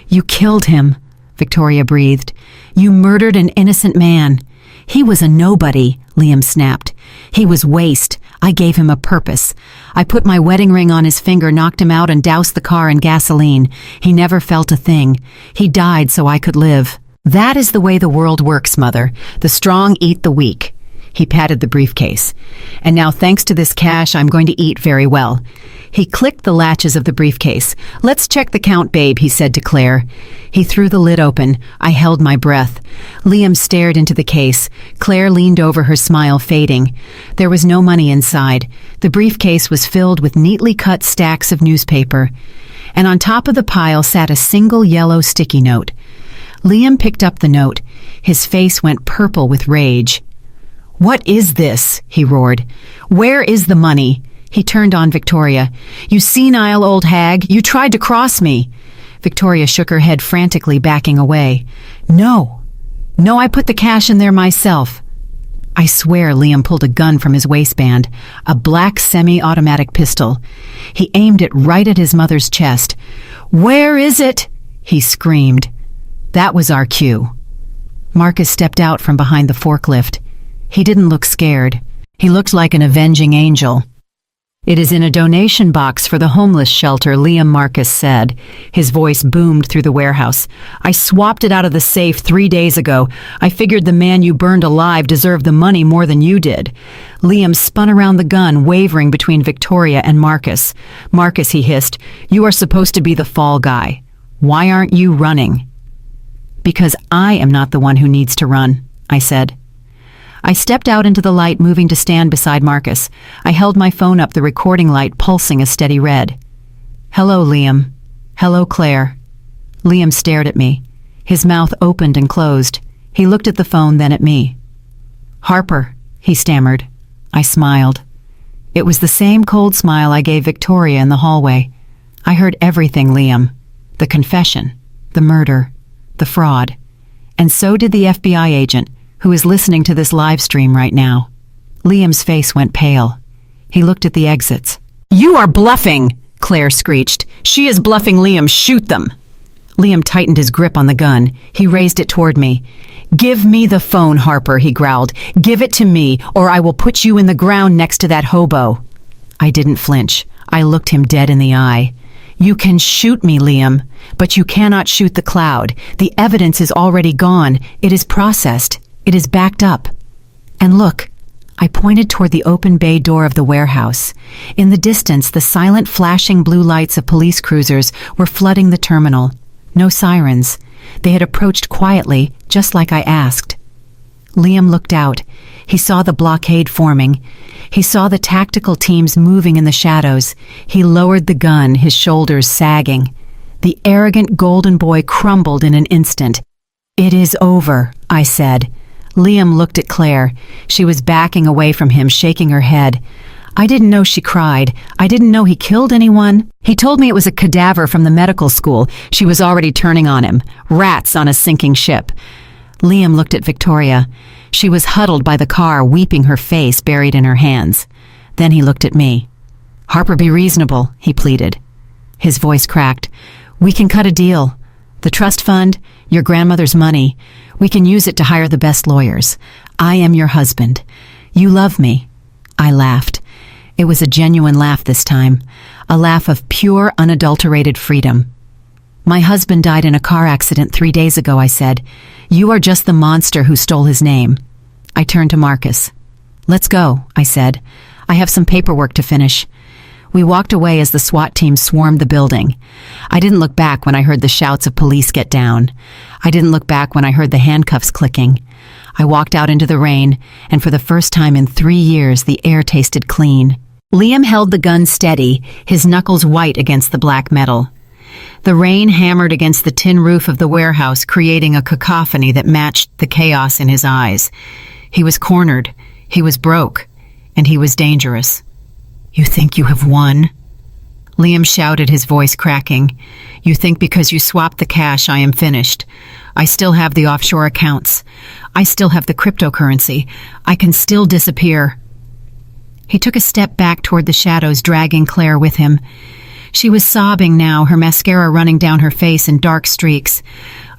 You killed him, Victoria breathed. You murdered an innocent man. He was a nobody, Liam snapped. He was waste. I gave him a purpose. I put my wedding ring on his finger, knocked him out, and doused the car in gasoline. He never felt a thing. He died so I could live. That is the way the world works, Mother. The strong eat the weak. He patted the briefcase. And now, thanks to this cash, I'm going to eat very well. He clicked the latches of the briefcase. Let's check the count, babe, he said to Claire. He threw the lid open. I held my breath. Liam stared into the case. Claire leaned over, her smile fading. There was no money inside. The briefcase was filled with neatly cut stacks of newspaper. And on top of the pile sat a single yellow sticky note. Liam picked up the note. His face went purple with rage. What is this? He roared. Where is the money? He turned on Victoria. You senile old hag, you tried to cross me. Victoria shook her head frantically, backing away. No, I put the cash in there myself. I swear, Liam pulled a gun from his waistband, a black semi-automatic pistol. He aimed it right at his mother's chest. Where is it? He screamed. That was our cue. Marcus stepped out from behind the forklift. He didn't look scared. He looked like an avenging angel. It is in a donation box for the homeless shelter, Liam Marcus said. His voice boomed through the warehouse. I swapped it out of the safe 3 days ago. I figured the man you burned alive deserved the money more than you did. Liam spun around the gun, wavering between Victoria and Marcus. Marcus, he hissed, you are supposed to be the fall guy. Why aren't you running? Because I am not the one who needs to run, I said. I stepped out into the light, moving to stand beside Marcus. I held my phone up, the recording light pulsing a steady red. Hello, Liam. Hello, Claire. Liam stared at me. His mouth opened and closed. He looked at the phone, then at me. Harper, he stammered. I smiled. It was the same cold smile I gave Victoria in the hallway. I heard everything, Liam. The confession, the murder, the fraud. And so did the FBI agent, who is listening to this live stream right now. Liam's face went pale. He looked at the exits. You are bluffing, Claire screeched. She is bluffing, Liam. Shoot them. Liam tightened his grip on the gun. He raised it toward me. Give me the phone, Harper, he growled. Give it to me, or I will put you in the ground next to that hobo. I didn't flinch. I looked him dead in the eye. You can shoot me, Liam, but you cannot shoot the cloud. The evidence is already gone. It is processed. It is backed up. And look, I pointed toward the open bay door of the warehouse. In the distance, the silent flashing blue lights of police cruisers were flooding the terminal. No sirens. They had approached quietly, just like I asked. Liam looked out. He saw the blockade forming. He saw the tactical teams moving in the shadows. He lowered the gun, his shoulders sagging. The arrogant golden boy crumbled in an instant. "It is over," I said. Liam looked at Claire. She was backing away from him, shaking her head. I didn't know she cried. I didn't know he killed anyone. He told me it was a cadaver from the medical school. She was already turning on him. Rats on a sinking ship. Liam looked at Victoria. She was huddled by the car, weeping, her face buried in her hands. Then he looked at me. "Harper, be reasonable," he pleaded. His voice cracked. "We can cut a deal. The trust fund, your grandmother's money. We can use it to hire the best lawyers. I am your husband. You love me." I laughed. It was a genuine laugh this time, a laugh of pure, unadulterated freedom. "My husband died in a car accident 3 days ago," I said. "You are just the monster who stole his name." I turned to Marcus. "Let's go," I said. "I have some paperwork to finish." We walked away as the SWAT team swarmed the building. I didn't look back when I heard the shouts of police get down. I didn't look back when I heard the handcuffs clicking. I walked out into the rain, and for the first time in 3 years, the air tasted clean. Liam held the gun steady, his knuckles white against the black metal. The rain hammered against the tin roof of the warehouse, creating a cacophony that matched the chaos in his eyes. He was cornered, he was broke, and he was dangerous. "You think you have won?" Liam shouted, his voice cracking. "You think because you swapped the cash I am finished? I still have the offshore accounts. I still have the cryptocurrency. I can still disappear." He took a step back toward the shadows, dragging Claire with him. She was sobbing now, her mascara running down her face in dark streaks.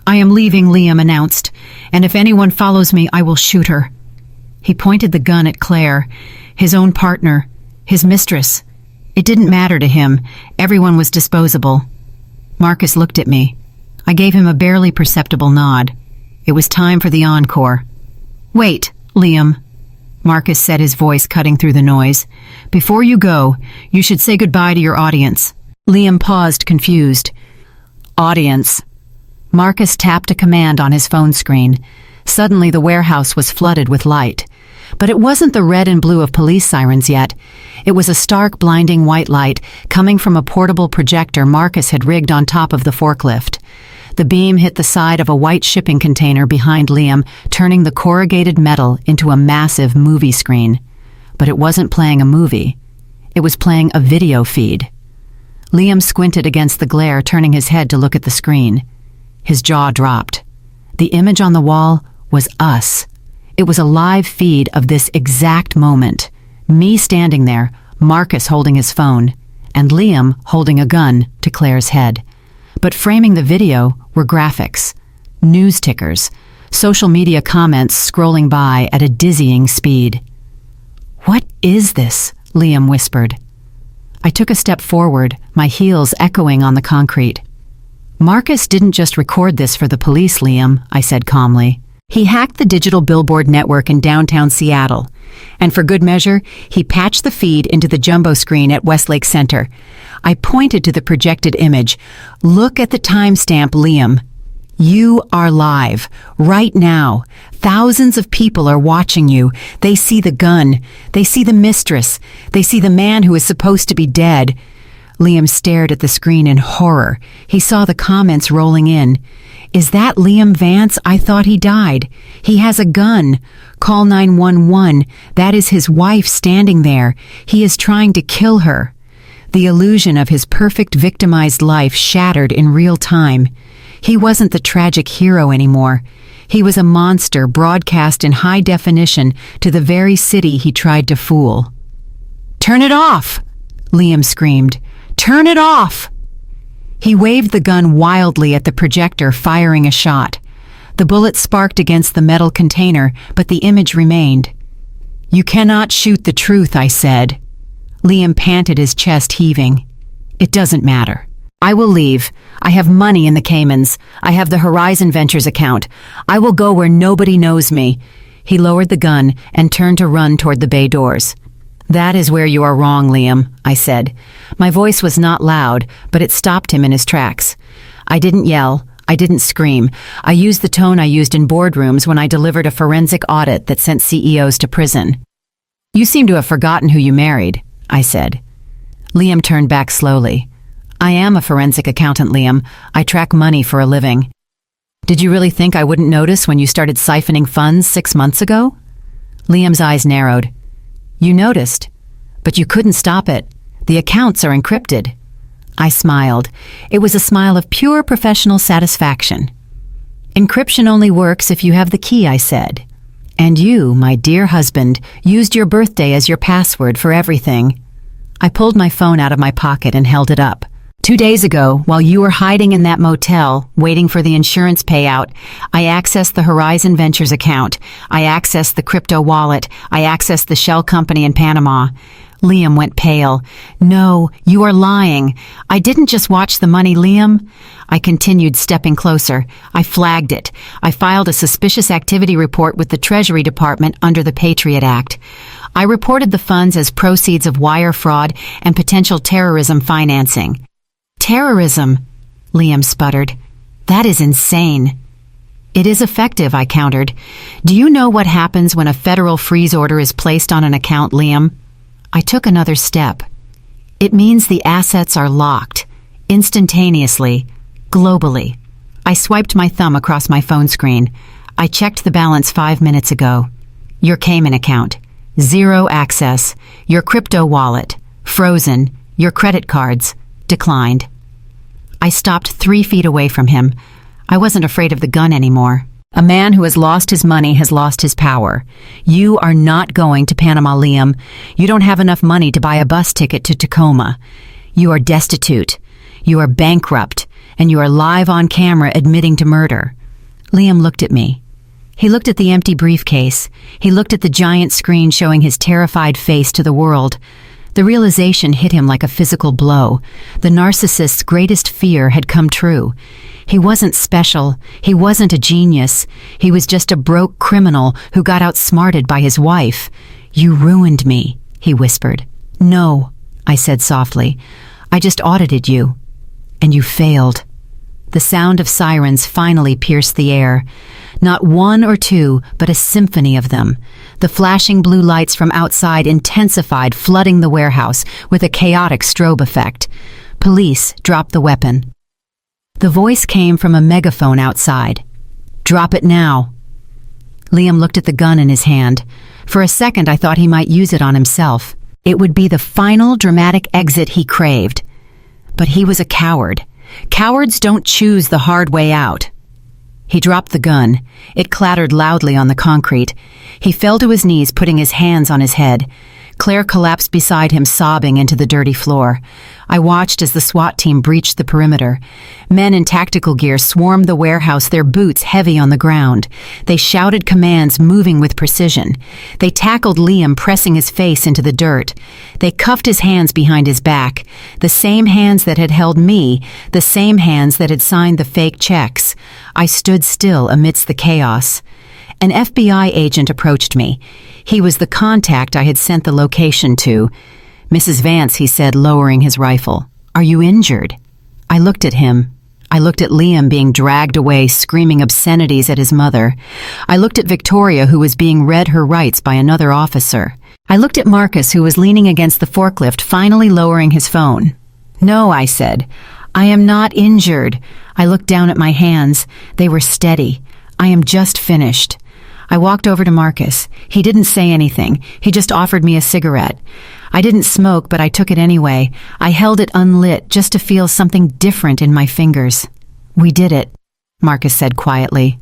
"I am leaving," Liam announced, "and if anyone follows me, I will shoot her." He pointed the gun at Claire, his own partner, his mistress. It didn't matter to him. Everyone was disposable. Marcus looked at me. I gave him a barely perceptible nod. It was time for the encore. "Wait, Liam," Marcus said, his voice cutting through the noise. "Before you go, you should say goodbye to your audience." Liam paused, confused. "Audience." Marcus tapped a command on his phone screen. Suddenly the warehouse was flooded with light. But it wasn't the red and blue of police sirens yet. It was a stark, blinding white light coming from a portable projector Marcus had rigged on top of the forklift. The beam hit the side of a white shipping container behind Liam, turning the corrugated metal into a massive movie screen. But it wasn't playing a movie. It was playing a video feed. Liam squinted against the glare, turning his head to look at the screen. His jaw dropped. The image on the wall was us. It was a live feed of this exact moment. Me standing there, Marcus holding his phone, and Liam holding a gun to Claire's head. But framing the video were graphics, news tickers, social media comments scrolling by at a dizzying speed. "What is this?" Liam whispered. I took a step forward, my heels echoing on the concrete. "Marcus didn't just record this for the police, Liam," I said calmly. "He hacked the digital billboard network in downtown Seattle. And for good measure, he patched the feed into the jumbo screen at Westlake Center." I pointed to the projected image. "Look at the timestamp, Liam. You are live, right now. Thousands of people are watching you. They see the gun. They see the mistress. They see the man who is supposed to be dead." Liam stared at the screen in horror. He saw the comments rolling in. "Is that Liam Vance? I thought he died. He has a gun. Call 911. That is his wife standing there. He is trying to kill her." The illusion of his perfect victimized life shattered in real time. He wasn't the tragic hero anymore. He was a monster broadcast in high definition to the very city he tried to fool. "Turn it off!" Liam screamed. "Turn it off!" He waved the gun wildly at the projector, firing a shot. The bullet sparked against the metal container, but the image remained. "You cannot shoot the truth," I said. Liam panted, his chest heaving. "It doesn't matter. I will leave. I have money in the Caymans. I have the Horizon Ventures account. I will go where nobody knows me." He lowered the gun and turned to run toward the bay doors. "That is where you are wrong, Liam," I said. My voice was not loud, but it stopped him in his tracks. I didn't yell. I didn't scream. I used the tone I used in boardrooms when I delivered a forensic audit that sent CEOs to prison. "You seem to have forgotten who you married," I said. Liam turned back slowly. "I am a forensic accountant, Liam. I track money for a living." "Did you really think I wouldn't notice when you started siphoning funds 6 months ago?" Liam's eyes narrowed. "You noticed, but you couldn't stop it. The accounts are encrypted." I smiled. It was a smile of pure professional satisfaction. "Encryption only works if you have the key," I said. "And you, my dear husband, used your birthday as your password for everything." I pulled my phone out of my pocket and held it up. 2 days ago, while you were hiding in that motel, waiting for the insurance payout, I accessed the Horizon Ventures account. I accessed the crypto wallet. I accessed the shell company in Panama. Liam went pale. "No, you are lying. I didn't just watch the money, Liam." I continued, stepping closer. I flagged it. I filed a suspicious activity report with the Treasury Department under the Patriot Act. I reported the funds as proceeds of wire fraud and potential terrorism financing. "Terrorism," Liam sputtered. "That is insane." "It is effective," I countered. "Do you know what happens when a federal freeze order is placed on an account, Liam?" I took another step. "It means the assets are locked, instantaneously, globally." I swiped my thumb across my phone screen. I checked the balance 5 minutes ago. "Your Cayman account, 0 access. Your crypto wallet, frozen. Your credit cards, declined." I stopped 3 feet away from him. I wasn't afraid of the gun anymore. A man who has lost his money has lost his power. You are not going to Panama, Liam. You don't have enough money to buy a bus ticket to Tacoma. You are destitute. You are bankrupt. And you are live on camera admitting to murder. Liam looked at me. He looked at the empty briefcase. He looked at the giant screen showing his terrified face to the world. The realization hit him like a physical blow. The narcissist's greatest fear had come true. He wasn't special. He wasn't a genius. He was just a broke criminal who got outsmarted by his wife. "You ruined me," he whispered. "No," I said softly. "I just audited you. And you failed." The sound of sirens finally pierced the air. Not 1 or 2, but a symphony of them. The flashing blue lights from outside intensified, flooding the warehouse with a chaotic strobe effect. Police dropped the weapon. The voice came from a megaphone outside. "Drop it now." Liam looked at the gun in his hand. For a second, I thought he might use it on himself. It would be the final dramatic exit he craved. But he was a coward. Cowards don't choose the hard way out. He dropped the gun. It clattered loudly on the concrete. He fell to his knees, putting his hands on his head. Claire collapsed beside him, sobbing into the dirty floor. I watched as the SWAT team breached the perimeter. Men in tactical gear swarmed the warehouse, their boots heavy on the ground. They shouted commands, moving with precision. They tackled Liam, pressing his face into the dirt. They cuffed his hands behind his back, the same hands that had held me, the same hands that had signed the fake checks. I stood still amidst the chaos. An FBI agent approached me. He was the contact I had sent the location to. "Mrs. Vance," he said, lowering his rifle. "Are you injured?" I looked at him. I looked at Liam being dragged away, screaming obscenities at his mother. I looked at Victoria, who was being read her rights by another officer. I looked at Marcus, who was leaning against the forklift, finally lowering his phone. "No," I said. "I am not injured." I looked down at my hands. They were steady. "I am just finished." I walked over to Marcus. He didn't say anything. He just offered me a cigarette. I didn't smoke, but I took it anyway. I held it unlit just to feel something different in my fingers. "We did it," Marcus said quietly.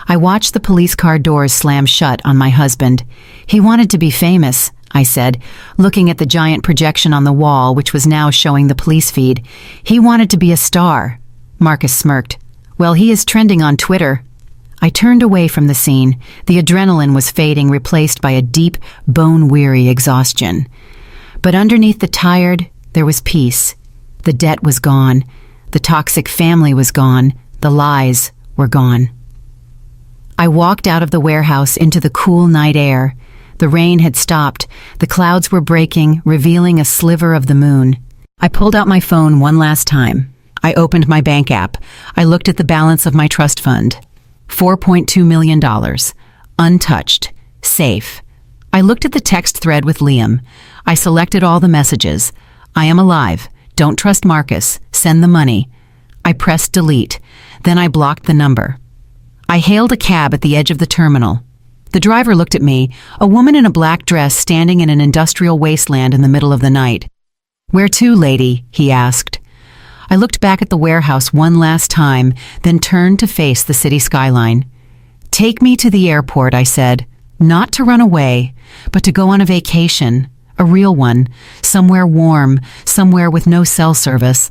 I watched the police car doors slam shut on my husband. "He wanted to be famous," I said, looking at the giant projection on the wall, which was now showing the police feed. "He wanted to be a star." Marcus smirked. "Well, he is trending on Twitter." I turned away from the scene. The adrenaline was fading, replaced by a deep, bone-weary exhaustion. But underneath the tired, there was peace. The debt was gone. The toxic family was gone. The lies were gone. I walked out of the warehouse into the cool night air. The rain had stopped. The clouds were breaking, revealing a sliver of the moon. I pulled out my phone one last time. I opened my bank app. I looked at the balance of my trust fund. $4.2 million. Untouched. Safe. I looked at the text thread with Liam. I selected all the messages. I am alive. Don't trust Marcus. Send the money. I pressed delete. Then I blocked the number. I hailed a cab at the edge of the terminal. The driver looked at me, a woman in a black dress standing in an industrial wasteland in the middle of the night. "Where to, lady?" he asked. I looked back at the warehouse one last time, then turned to face the city skyline. "Take me to the airport," I said. Not to run away, but to go on a vacation, a real one, somewhere warm, somewhere with no cell service.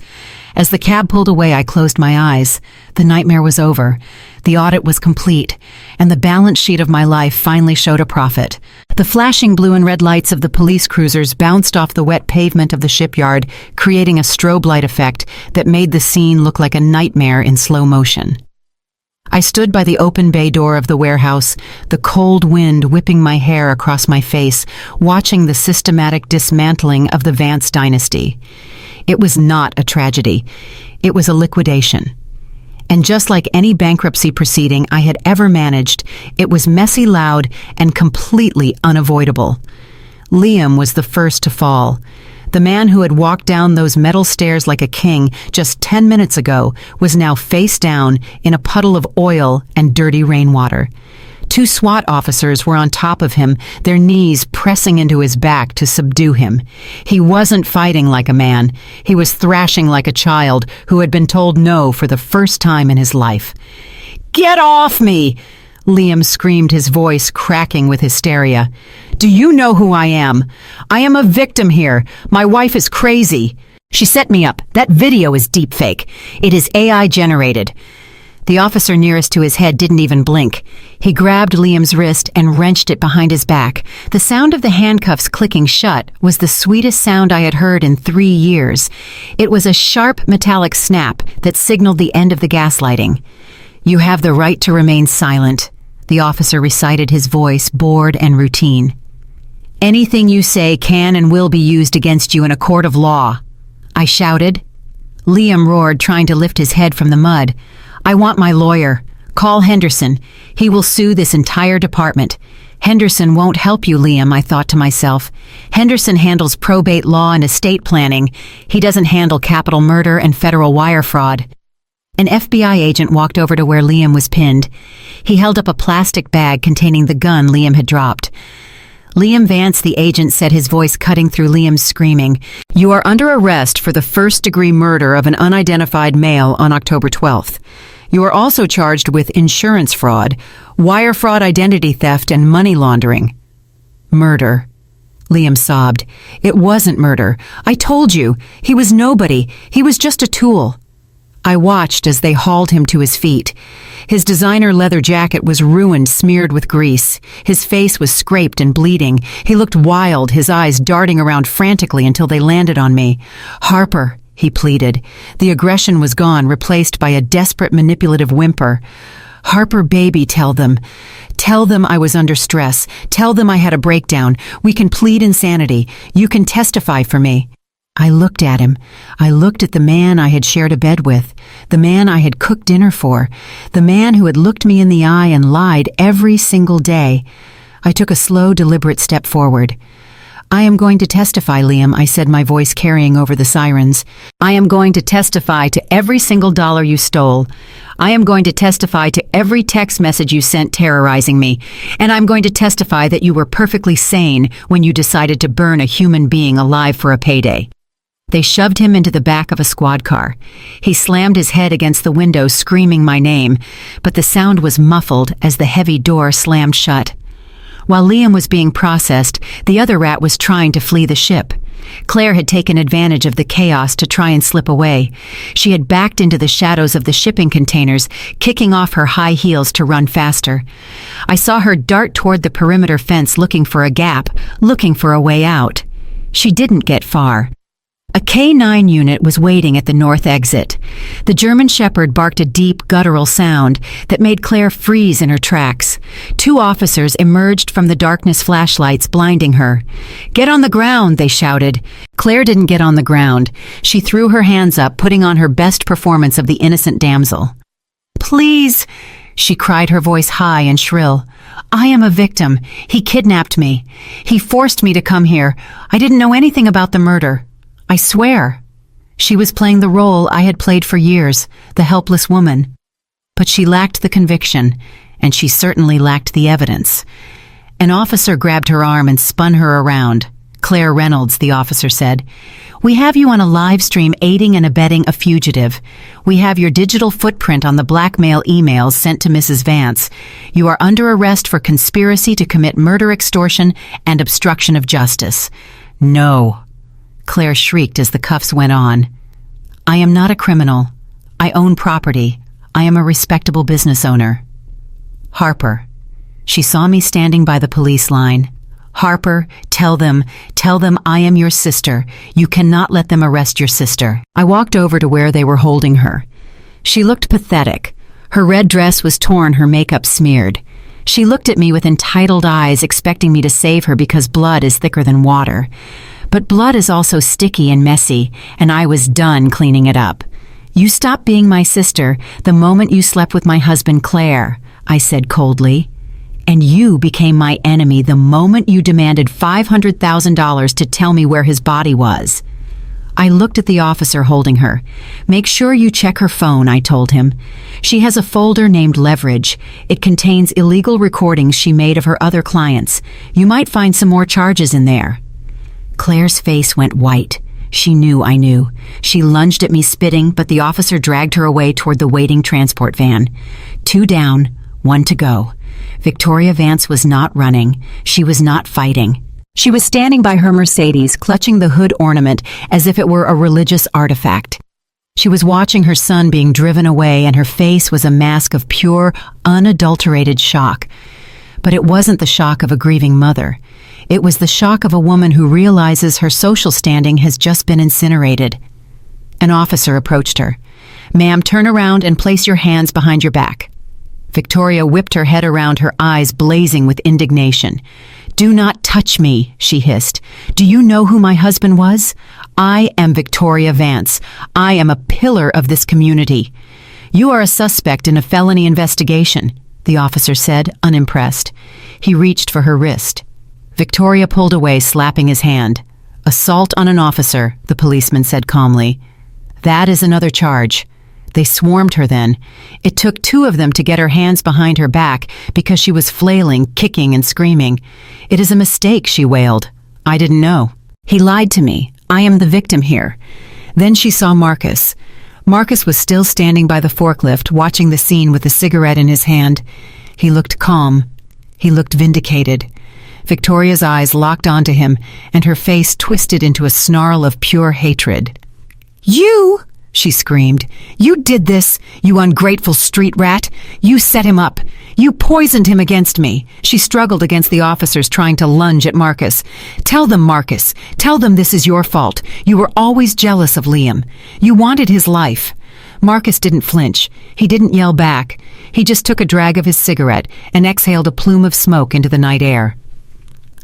As the cab pulled away, I closed my eyes. The nightmare was over. The audit was complete, and the balance sheet of my life finally showed a profit. The flashing blue and red lights of the police cruisers bounced off the wet pavement of the shipyard, creating a strobe light effect that made the scene look like a nightmare in slow motion. I stood by the open bay door of the warehouse, the cold wind whipping my hair across my face, watching the systematic dismantling of the Vance dynasty. It was not a tragedy. It was a liquidation. And just like any bankruptcy proceeding I had ever managed, it was messy, loud, and completely unavoidable. Liam was the first to fall. The man who had walked down those metal stairs like a king just 10 minutes ago was now face down in a puddle of oil and dirty rainwater. 2 SWAT officers were on top of him, their knees pressing into his back to subdue him. He wasn't fighting like a man. He was thrashing like a child who had been told no for the first time in his life. "Get off me!" Liam screamed, his voice cracking with hysteria. "Do you know who I am? I am a victim here. My wife is crazy. She set me up. That video is deepfake. It is AI generated." The officer nearest to his head didn't even blink. He grabbed Liam's wrist and wrenched it behind his back. The sound of the handcuffs clicking shut was the sweetest sound I had heard in 3 years. It was a sharp metallic snap that signaled the end of the gaslighting. "You have the right to remain silent," the officer recited, his voice bored and routine. "Anything you say can and will be used against you in a court of law," I shouted. Liam roared, trying to lift his head from the mud. "I want my lawyer. Call Henderson. He will sue this entire department." "Henderson won't help you, Liam," I thought to myself. "Henderson handles probate law and estate planning. He doesn't handle capital murder and federal wire fraud." An FBI agent walked over to where Liam was pinned. He held up a plastic bag containing the gun Liam had dropped. "Liam Vance," the agent said, his voice cutting through Liam's screaming. "You are under arrest for the first-degree murder of an unidentified male on October 12th. You are also charged with insurance fraud, wire fraud, identity theft, and money laundering." "Murder," Liam sobbed. "It wasn't murder. I told you. He was nobody. He was just a tool." I watched as they hauled him to his feet. His designer leather jacket was ruined, smeared with grease. His face was scraped and bleeding. He looked wild, his eyes darting around frantically until they landed on me. "Harper," he pleaded. The aggression was gone, replaced by a desperate, manipulative whimper. "Harper, baby, tell them. Tell them I was under stress. Tell them I had a breakdown. We can plead insanity. You can testify for me." I looked at him. I looked at the man I had shared a bed with, the man I had cooked dinner for, the man who had looked me in the eye and lied every single day. I took a slow, deliberate step forward. "I am going to testify, Liam," I said, my voice carrying over the sirens. "I am going to testify to every single dollar you stole. I am going to testify to every text message you sent terrorizing me. And I'm going to testify that you were perfectly sane when you decided to burn a human being alive for a payday." They shoved him into the back of a squad car. He slammed his head against the window, screaming my name, but the sound was muffled as the heavy door slammed shut. While Liam was being processed, the other rat was trying to flee the ship. Claire had taken advantage of the chaos to try and slip away. She had backed into the shadows of the shipping containers, kicking off her high heels to run faster. I saw her dart toward the perimeter fence, looking for a gap, looking for a way out. She didn't get far. A K-9 unit was waiting at the north exit. The German Shepherd barked a deep, guttural sound that made Claire freeze in her tracks. 2 officers emerged from the darkness, flashlights blinding her. "Get on the ground," they shouted. Claire didn't get on the ground. She threw her hands up, putting on her best performance of the innocent damsel. "Please," she cried, her voice high and shrill. "I am a victim. He kidnapped me. He forced me to come here. I didn't know anything about the murder. I swear." She was playing the role I had played for years, the helpless woman. But she lacked the conviction, and she certainly lacked the evidence. An officer grabbed her arm and spun her around. "Claire Reynolds," the officer said, "we have you on a live stream aiding and abetting a fugitive. We have your digital footprint on the blackmail emails sent to Mrs. Vance. You are under arrest for conspiracy to commit murder, extortion, and obstruction of justice." "No," Claire shrieked as the cuffs went on. "I am not a criminal. I own property. I am a respectable business owner." "Harper." She saw me standing by the police line. "Harper, tell them I am your sister. You cannot let them arrest your sister." I walked over to where they were holding her. She looked pathetic. Her red dress was torn, her makeup smeared. She looked at me with entitled eyes, expecting me to save her because blood is thicker than water. But blood is also sticky and messy, and I was done cleaning it up. "You stopped being my sister the moment you slept with my husband, Claire," I said coldly. "And you became my enemy the moment you demanded $500,000 to tell me where his body was." I looked at the officer holding her. "Make sure you check her phone," I told him. "She has a folder named Leverage. It contains illegal recordings she made of her other clients. You might find some more charges in there." Claire's face went white. She knew I knew. She lunged at me, spitting, but the officer dragged her away toward the waiting transport van. 2 down, 1 to go. Victoria Vance was not running. She was not fighting. She was standing by her Mercedes, clutching the hood ornament as if it were a religious artifact. She was watching her son being driven away, and her face was a mask of pure, unadulterated shock. But it wasn't the shock of a grieving mother. It was the shock of a woman who realizes her social standing has just been incinerated. An officer approached her. "Ma'am, turn around and place your hands behind your back." Victoria whipped her head around, her eyes blazing with indignation. "Do not touch me," she hissed. "Do you know who my husband was? I am Victoria Vance. I am a pillar of this community." "You are a suspect in a felony investigation," the officer said, unimpressed. He reached for her wrist. Victoria pulled away, slapping his hand. "Assault on an officer," the policeman said calmly. "That is another charge." They swarmed her then. It took 2 of them to get her hands behind her back because she was flailing, kicking, and screaming. "It is a mistake," she wailed. "I didn't know. He lied to me. I am the victim here." Then she saw Marcus. Marcus was still standing by the forklift, watching the scene with a cigarette in his hand. He looked calm. He looked vindicated. Victoria's eyes locked onto him, and her face twisted into a snarl of pure hatred. "You!" she screamed. "You did this, you ungrateful street rat! You set him up! You poisoned him against me!" She struggled against the officers trying to lunge at Marcus. "Tell them, Marcus! Tell them this is your fault! You were always jealous of Liam. You wanted his life!" Marcus didn't flinch. He didn't yell back. He just took a drag of his cigarette and exhaled a plume of smoke into the night air.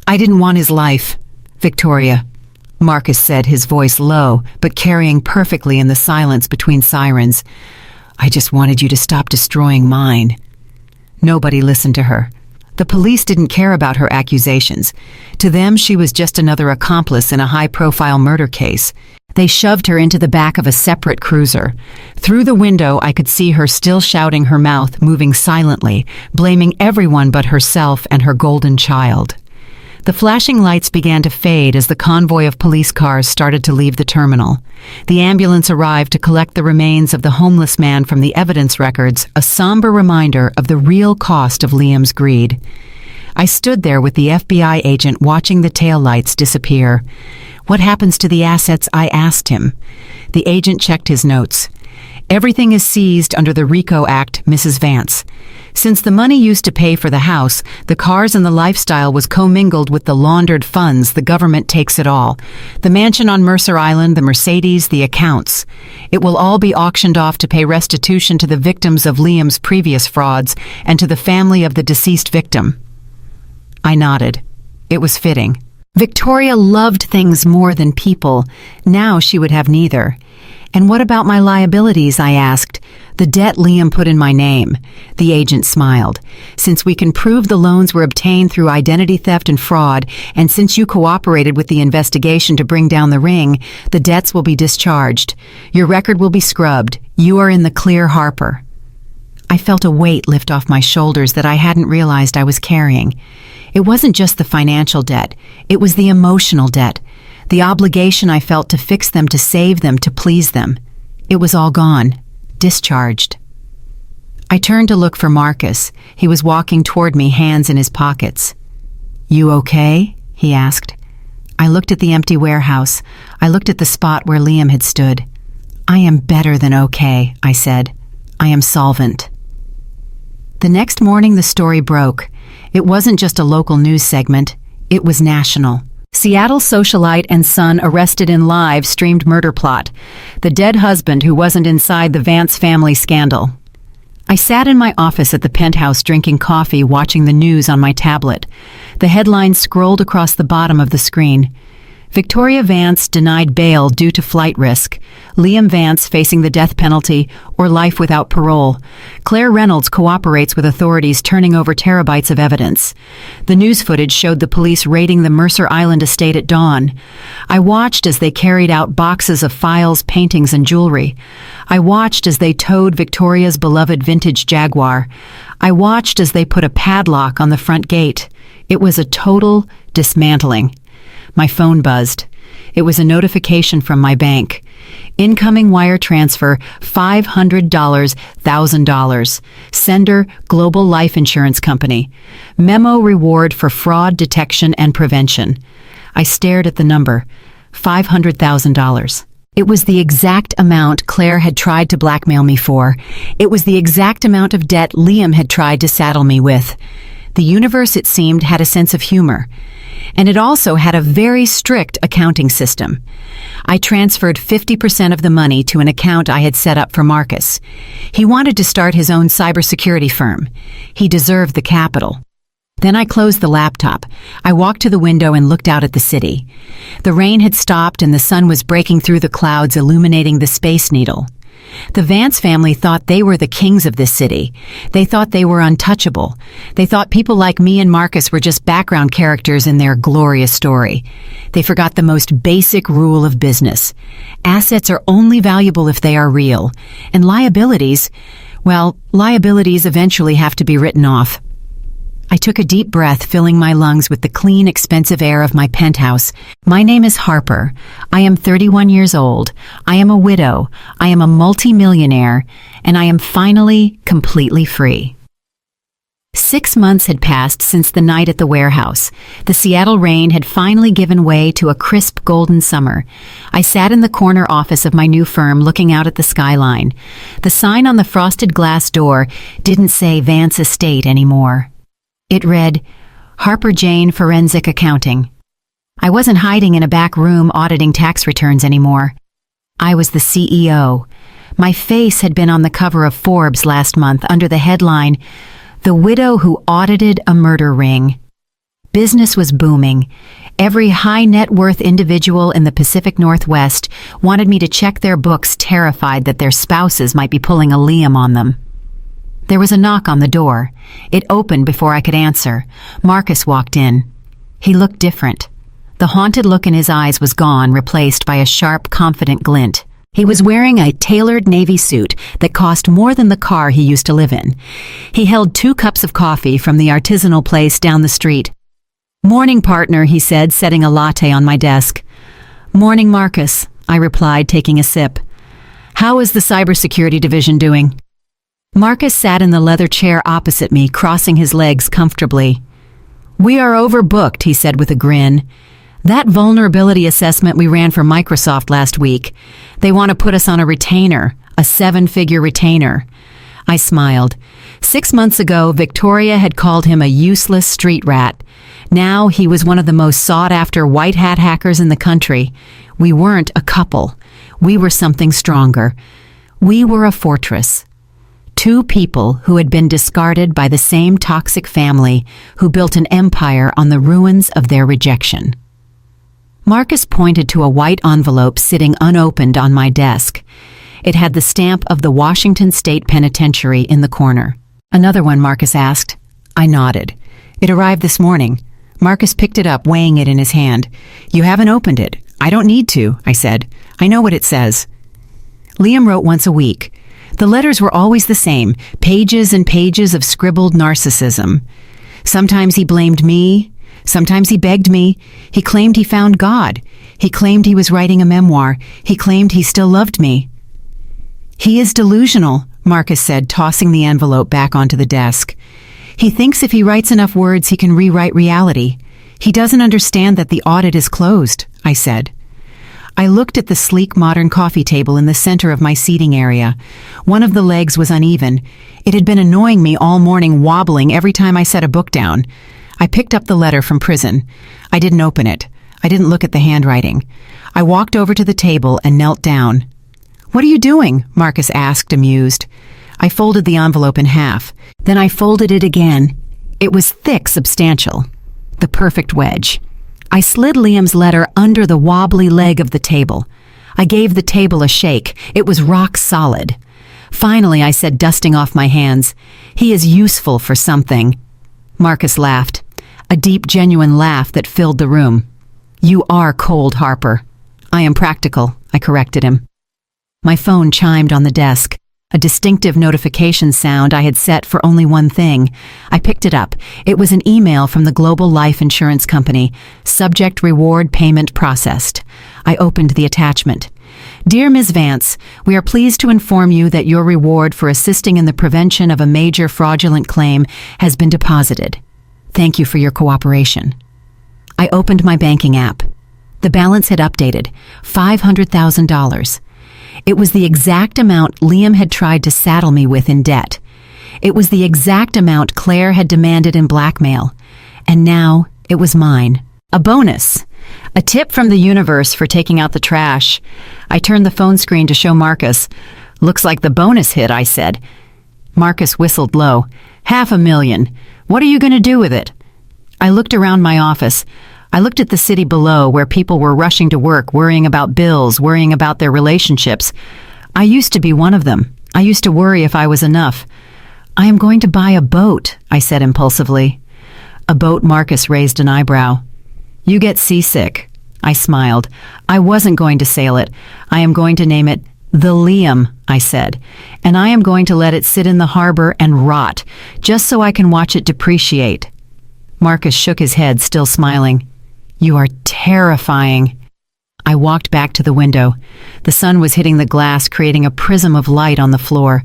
"I didn't want his life, Victoria," Marcus said, his voice low, but carrying perfectly in the silence between sirens. "I just wanted you to stop destroying mine." Nobody listened to her. The police didn't care about her accusations. To them, she was just another accomplice in a high-profile murder case. They shoved her into the back of a separate cruiser. Through the window, I could see her still shouting, her mouth moving silently, blaming everyone but herself and her golden child. The flashing lights began to fade as the convoy of police cars started to leave the terminal. The ambulance arrived to collect the remains of the homeless man from the evidence records, a somber reminder of the real cost of Liam's greed. I stood there with the FBI agent watching the taillights disappear. "What happens to the assets?" I asked him. The agent checked his notes. Everything is seized under the RICO Act, Mrs. Vance. Since the money used to pay for the house, the cars and the lifestyle was commingled with the laundered funds, the government takes it all. The mansion on Mercer Island, the Mercedes, the accounts. It will all be auctioned off to pay restitution to the victims of Liam's previous frauds and to the family of the deceased victim. I nodded. It was fitting. Victoria loved things more than people. Now she would have neither. And what about my liabilities, I asked. The debt Liam put in my name. The agent smiled. Since we can prove the loans were obtained through identity theft and fraud, and since you cooperated with the investigation to bring down the ring, the debts will be discharged. Your record will be scrubbed. You are in the clear, Harper. I felt a weight lift off my shoulders that I hadn't realized I was carrying. It wasn't just the financial debt. It was the emotional debt. The obligation I felt to fix them, to save them, to please them. It was all gone. Discharged. I turned to look for Marcus. He was walking toward me, hands in his pockets. "You okay?" he asked. I looked at the empty warehouse. I looked at the spot where Liam had stood. "I am better than okay," I said. "I am solvent." The next morning the story broke. It wasn't just a local news segment. It was national. Seattle socialite and son arrested in live-streamed murder plot. The dead husband who wasn't inside the Vance family scandal. I sat in my office at the penthouse drinking coffee, watching the news on my tablet. The headlines scrolled across the bottom of the screen. Victoria Vance denied bail due to flight risk. Liam Vance facing the death penalty or life without parole. Claire Reynolds cooperates with authorities, turning over terabytes of evidence. The news footage showed the police raiding the Mercer Island estate at dawn. I watched as they carried out boxes of files, paintings, and jewelry. I watched as they towed Victoria's beloved vintage Jaguar. I watched as they put a padlock on the front gate. It was a total dismantling. My phone buzzed. It was a notification from my bank. Incoming wire transfer, $500, $1,000. Sender, Global Life Insurance Company. Memo reward for fraud detection and prevention. I stared at the number. $500,000. It was the exact amount Claire had tried to blackmail me for. It was the exact amount of debt Liam had tried to saddle me with. The universe, it seemed, had a sense of humor. And it also had a very strict accounting system. I transferred 50% of the money to an account I had set up for Marcus. He wanted to start his own cybersecurity firm. He deserved the capital. Then I closed the laptop. I walked to the window and looked out at the city. The rain had stopped and the sun was breaking through the clouds, illuminating the Space Needle. The Vance family thought they were the kings of this city. They thought they were untouchable. They thought people like me and Marcus were just background characters in their glorious story. They forgot the most basic rule of business. Assets are only valuable if they are real. And liabilities, well, liabilities eventually have to be written off. I took a deep breath, filling my lungs with the clean, expensive air of my penthouse. My name is Harper. I am 31 years old. I am a widow. I am a multimillionaire. And I am finally completely free. 6 months had passed since the night at the warehouse. The Seattle rain had finally given way to a crisp golden summer. I sat in the corner office of my new firm, looking out at the skyline. The sign on the frosted glass door didn't say Vance Estate anymore. It read, Harper Jane Forensic Accounting. I wasn't hiding in a back room auditing tax returns anymore. I was the CEO. My face had been on the cover of Forbes last month under the headline, The Widow Who Audited a Murder Ring. Business was booming. Every high net worth individual in the Pacific Northwest wanted me to check their books, terrified that their spouses might be pulling a Liam on them. There was a knock on the door. It opened before I could answer. Marcus walked in. He looked different. The haunted look in his eyes was gone, replaced by a sharp, confident glint. He was wearing a tailored navy suit that cost more than the car he used to live in. He held 2 cups of coffee from the artisanal place down the street. "Morning, partner," he said, setting a latte on my desk. "Morning, Marcus," I replied, taking a sip. "How is the cybersecurity division doing?" Marcus sat in the leather chair opposite me, crossing his legs comfortably. "We are overbooked," he said with a grin. "That vulnerability assessment we ran for Microsoft last week, they want to put us on a retainer. a 7-figure retainer. I smiled. 6 months ago, Victoria had called him a useless street rat. Now he was one of the most sought-after white hat hackers in the country. We weren't a couple. We were something stronger. We were a fortress. 2 people who had been discarded by the same toxic family who built an empire on the ruins of their rejection. Marcus pointed to a white envelope sitting unopened on my desk. It had the stamp of the Washington State Penitentiary in the corner. "Another one?" Marcus asked. I nodded. "It arrived this morning." Marcus picked it up, weighing it in his hand. "You haven't opened it." "I don't need to," I said. "I know what it says." Liam wrote once a week. The letters were always the same, pages and pages of scribbled narcissism. Sometimes he blamed me. Sometimes he begged me. He claimed he found God. He claimed he was writing a memoir. He claimed he still loved me. "He is delusional," Marcus said, tossing the envelope back onto the desk. "He thinks if he writes enough words, he can rewrite reality. He doesn't understand that the audit is closed," I said. I looked at the sleek modern coffee table in the center of my seating area. One of the legs was uneven. It had been annoying me all morning, wobbling every time I set a book down. I picked up the letter from prison. I didn't open it. I didn't look at the handwriting. I walked over to the table and knelt down. "What are you doing?" Marcus asked, amused. I folded the envelope in half. Then I folded it again. It was thick, substantial. The perfect wedge. I slid Liam's letter under the wobbly leg of the table. I gave the table a shake. It was rock solid. Finally, I said, dusting off my hands, "He is useful for something." Marcus laughed, a deep, genuine laugh that filled the room. "You are cold, Harper." "I am practical," I corrected him. My phone chimed on the desk. A distinctive notification sound I had set for only one thing. I picked it up. It was an email from the Global Life Insurance Company. Subject: reward payment processed. I opened the attachment. "Dear Ms. Vance, we are pleased to inform you that your reward for assisting in the prevention of a major fraudulent claim has been deposited. Thank you for your cooperation." I opened my banking app. The balance had updated. $500,000. It was the exact amount Liam had tried to saddle me with in debt. It was the exact amount Claire had demanded in blackmail. And now it was mine. A bonus. A tip from the universe for taking out the trash. I turned the phone screen to show Marcus. "Looks like the bonus hit," I said. Marcus whistled low. $500,000. What are you going to do with it?" I looked around my office. I looked at the city below, where people were rushing to work, worrying about bills, worrying about their relationships. I used to be one of them. I used to worry if I was enough. "I am going to buy a boat," I said impulsively. "A boat?" Marcus raised an eyebrow. "You get seasick." I smiled. "I wasn't going to sail it. I am going to name it the Liam," I said. "And I am going to let it sit in the harbor and rot, just so I can watch it depreciate." Marcus shook his head, still smiling. "You are terrifying." I walked back to the window. The sun was hitting the glass, creating a prism of light on the floor.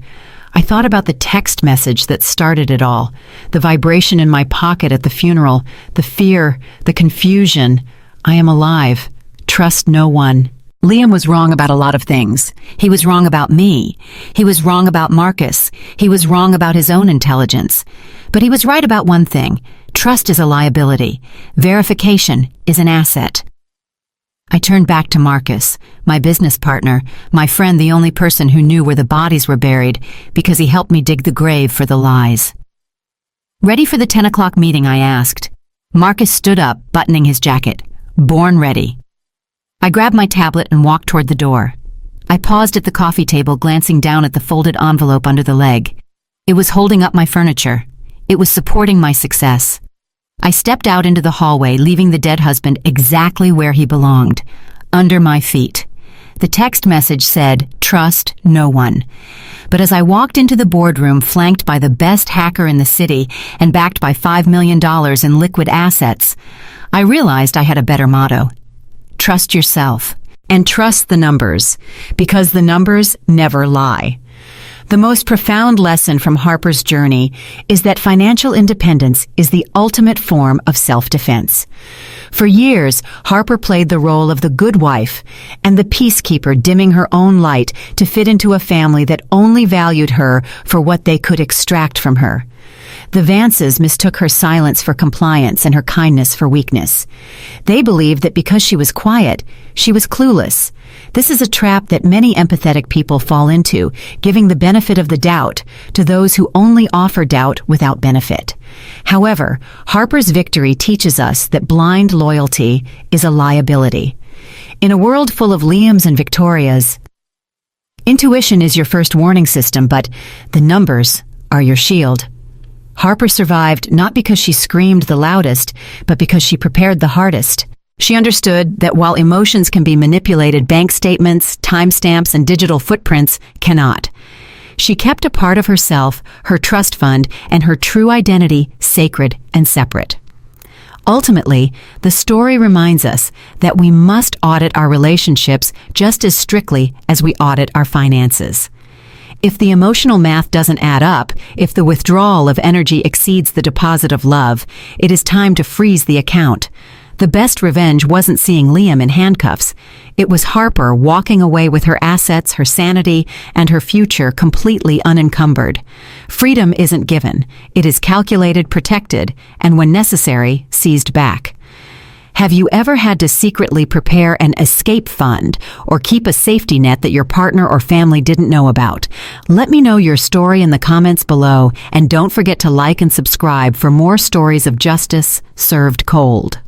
I thought about the text message that started it all, the vibration in my pocket at the funeral, the fear, the confusion. I am alive. Trust no one. Liam was wrong about a lot of things. He was wrong about me. He was wrong about Marcus. He was wrong about his own intelligence. But he was right about one thing. Trust is a liability. Verification is an asset. I turned back to Marcus, my business partner, my friend, the only person who knew where the bodies were buried, because he helped me dig the grave for the lies. "Ready for the 10 o'clock meeting?" I asked. Marcus stood up, buttoning his jacket. "Born ready." I grabbed my tablet and walked toward the door. I paused at the coffee table, glancing down at the folded envelope under the leg. It was holding up my furniture. It was supporting my success. I stepped out into the hallway, leaving the dead husband exactly where he belonged, under my feet. The text message said, "Trust no one." But as I walked into the boardroom, flanked by the best hacker in the city and backed by $5 million in liquid assets, I realized I had a better motto. Trust yourself, and trust the numbers, because the numbers never lie. The most profound lesson from Harper's journey is that financial independence is the ultimate form of self-defense. For years, Harper played the role of the good wife and the peacekeeper, dimming her own light to fit into a family that only valued her for what they could extract from her. The Vances mistook her silence for compliance and her kindness for weakness. They believed that because she was quiet, she was clueless. This is a trap that many empathetic people fall into, giving the benefit of the doubt to those who only offer doubt without benefit. However, Harper's victory teaches us that blind loyalty is a liability. In a world full of Liams and Victorias, intuition is your first warning system, but the numbers are your shield. Harper survived not because she screamed the loudest, but because she prepared the hardest. She understood that while emotions can be manipulated, bank statements, timestamps, and digital footprints cannot. She kept a part of herself, her trust fund, and her true identity sacred and separate. Ultimately, the story reminds us that we must audit our relationships just as strictly as we audit our finances. If the emotional math doesn't add up, if the withdrawal of energy exceeds the deposit of love, it is time to freeze the account. The best revenge wasn't seeing Liam in handcuffs. It was Harper walking away with her assets, her sanity, and her future completely unencumbered. Freedom isn't given. It is calculated, protected, and when necessary, seized back. Have you ever had to secretly prepare an escape fund or keep a safety net that your partner or family didn't know about? Let me know your story in the comments below, and don't forget to like and subscribe for more stories of justice served cold.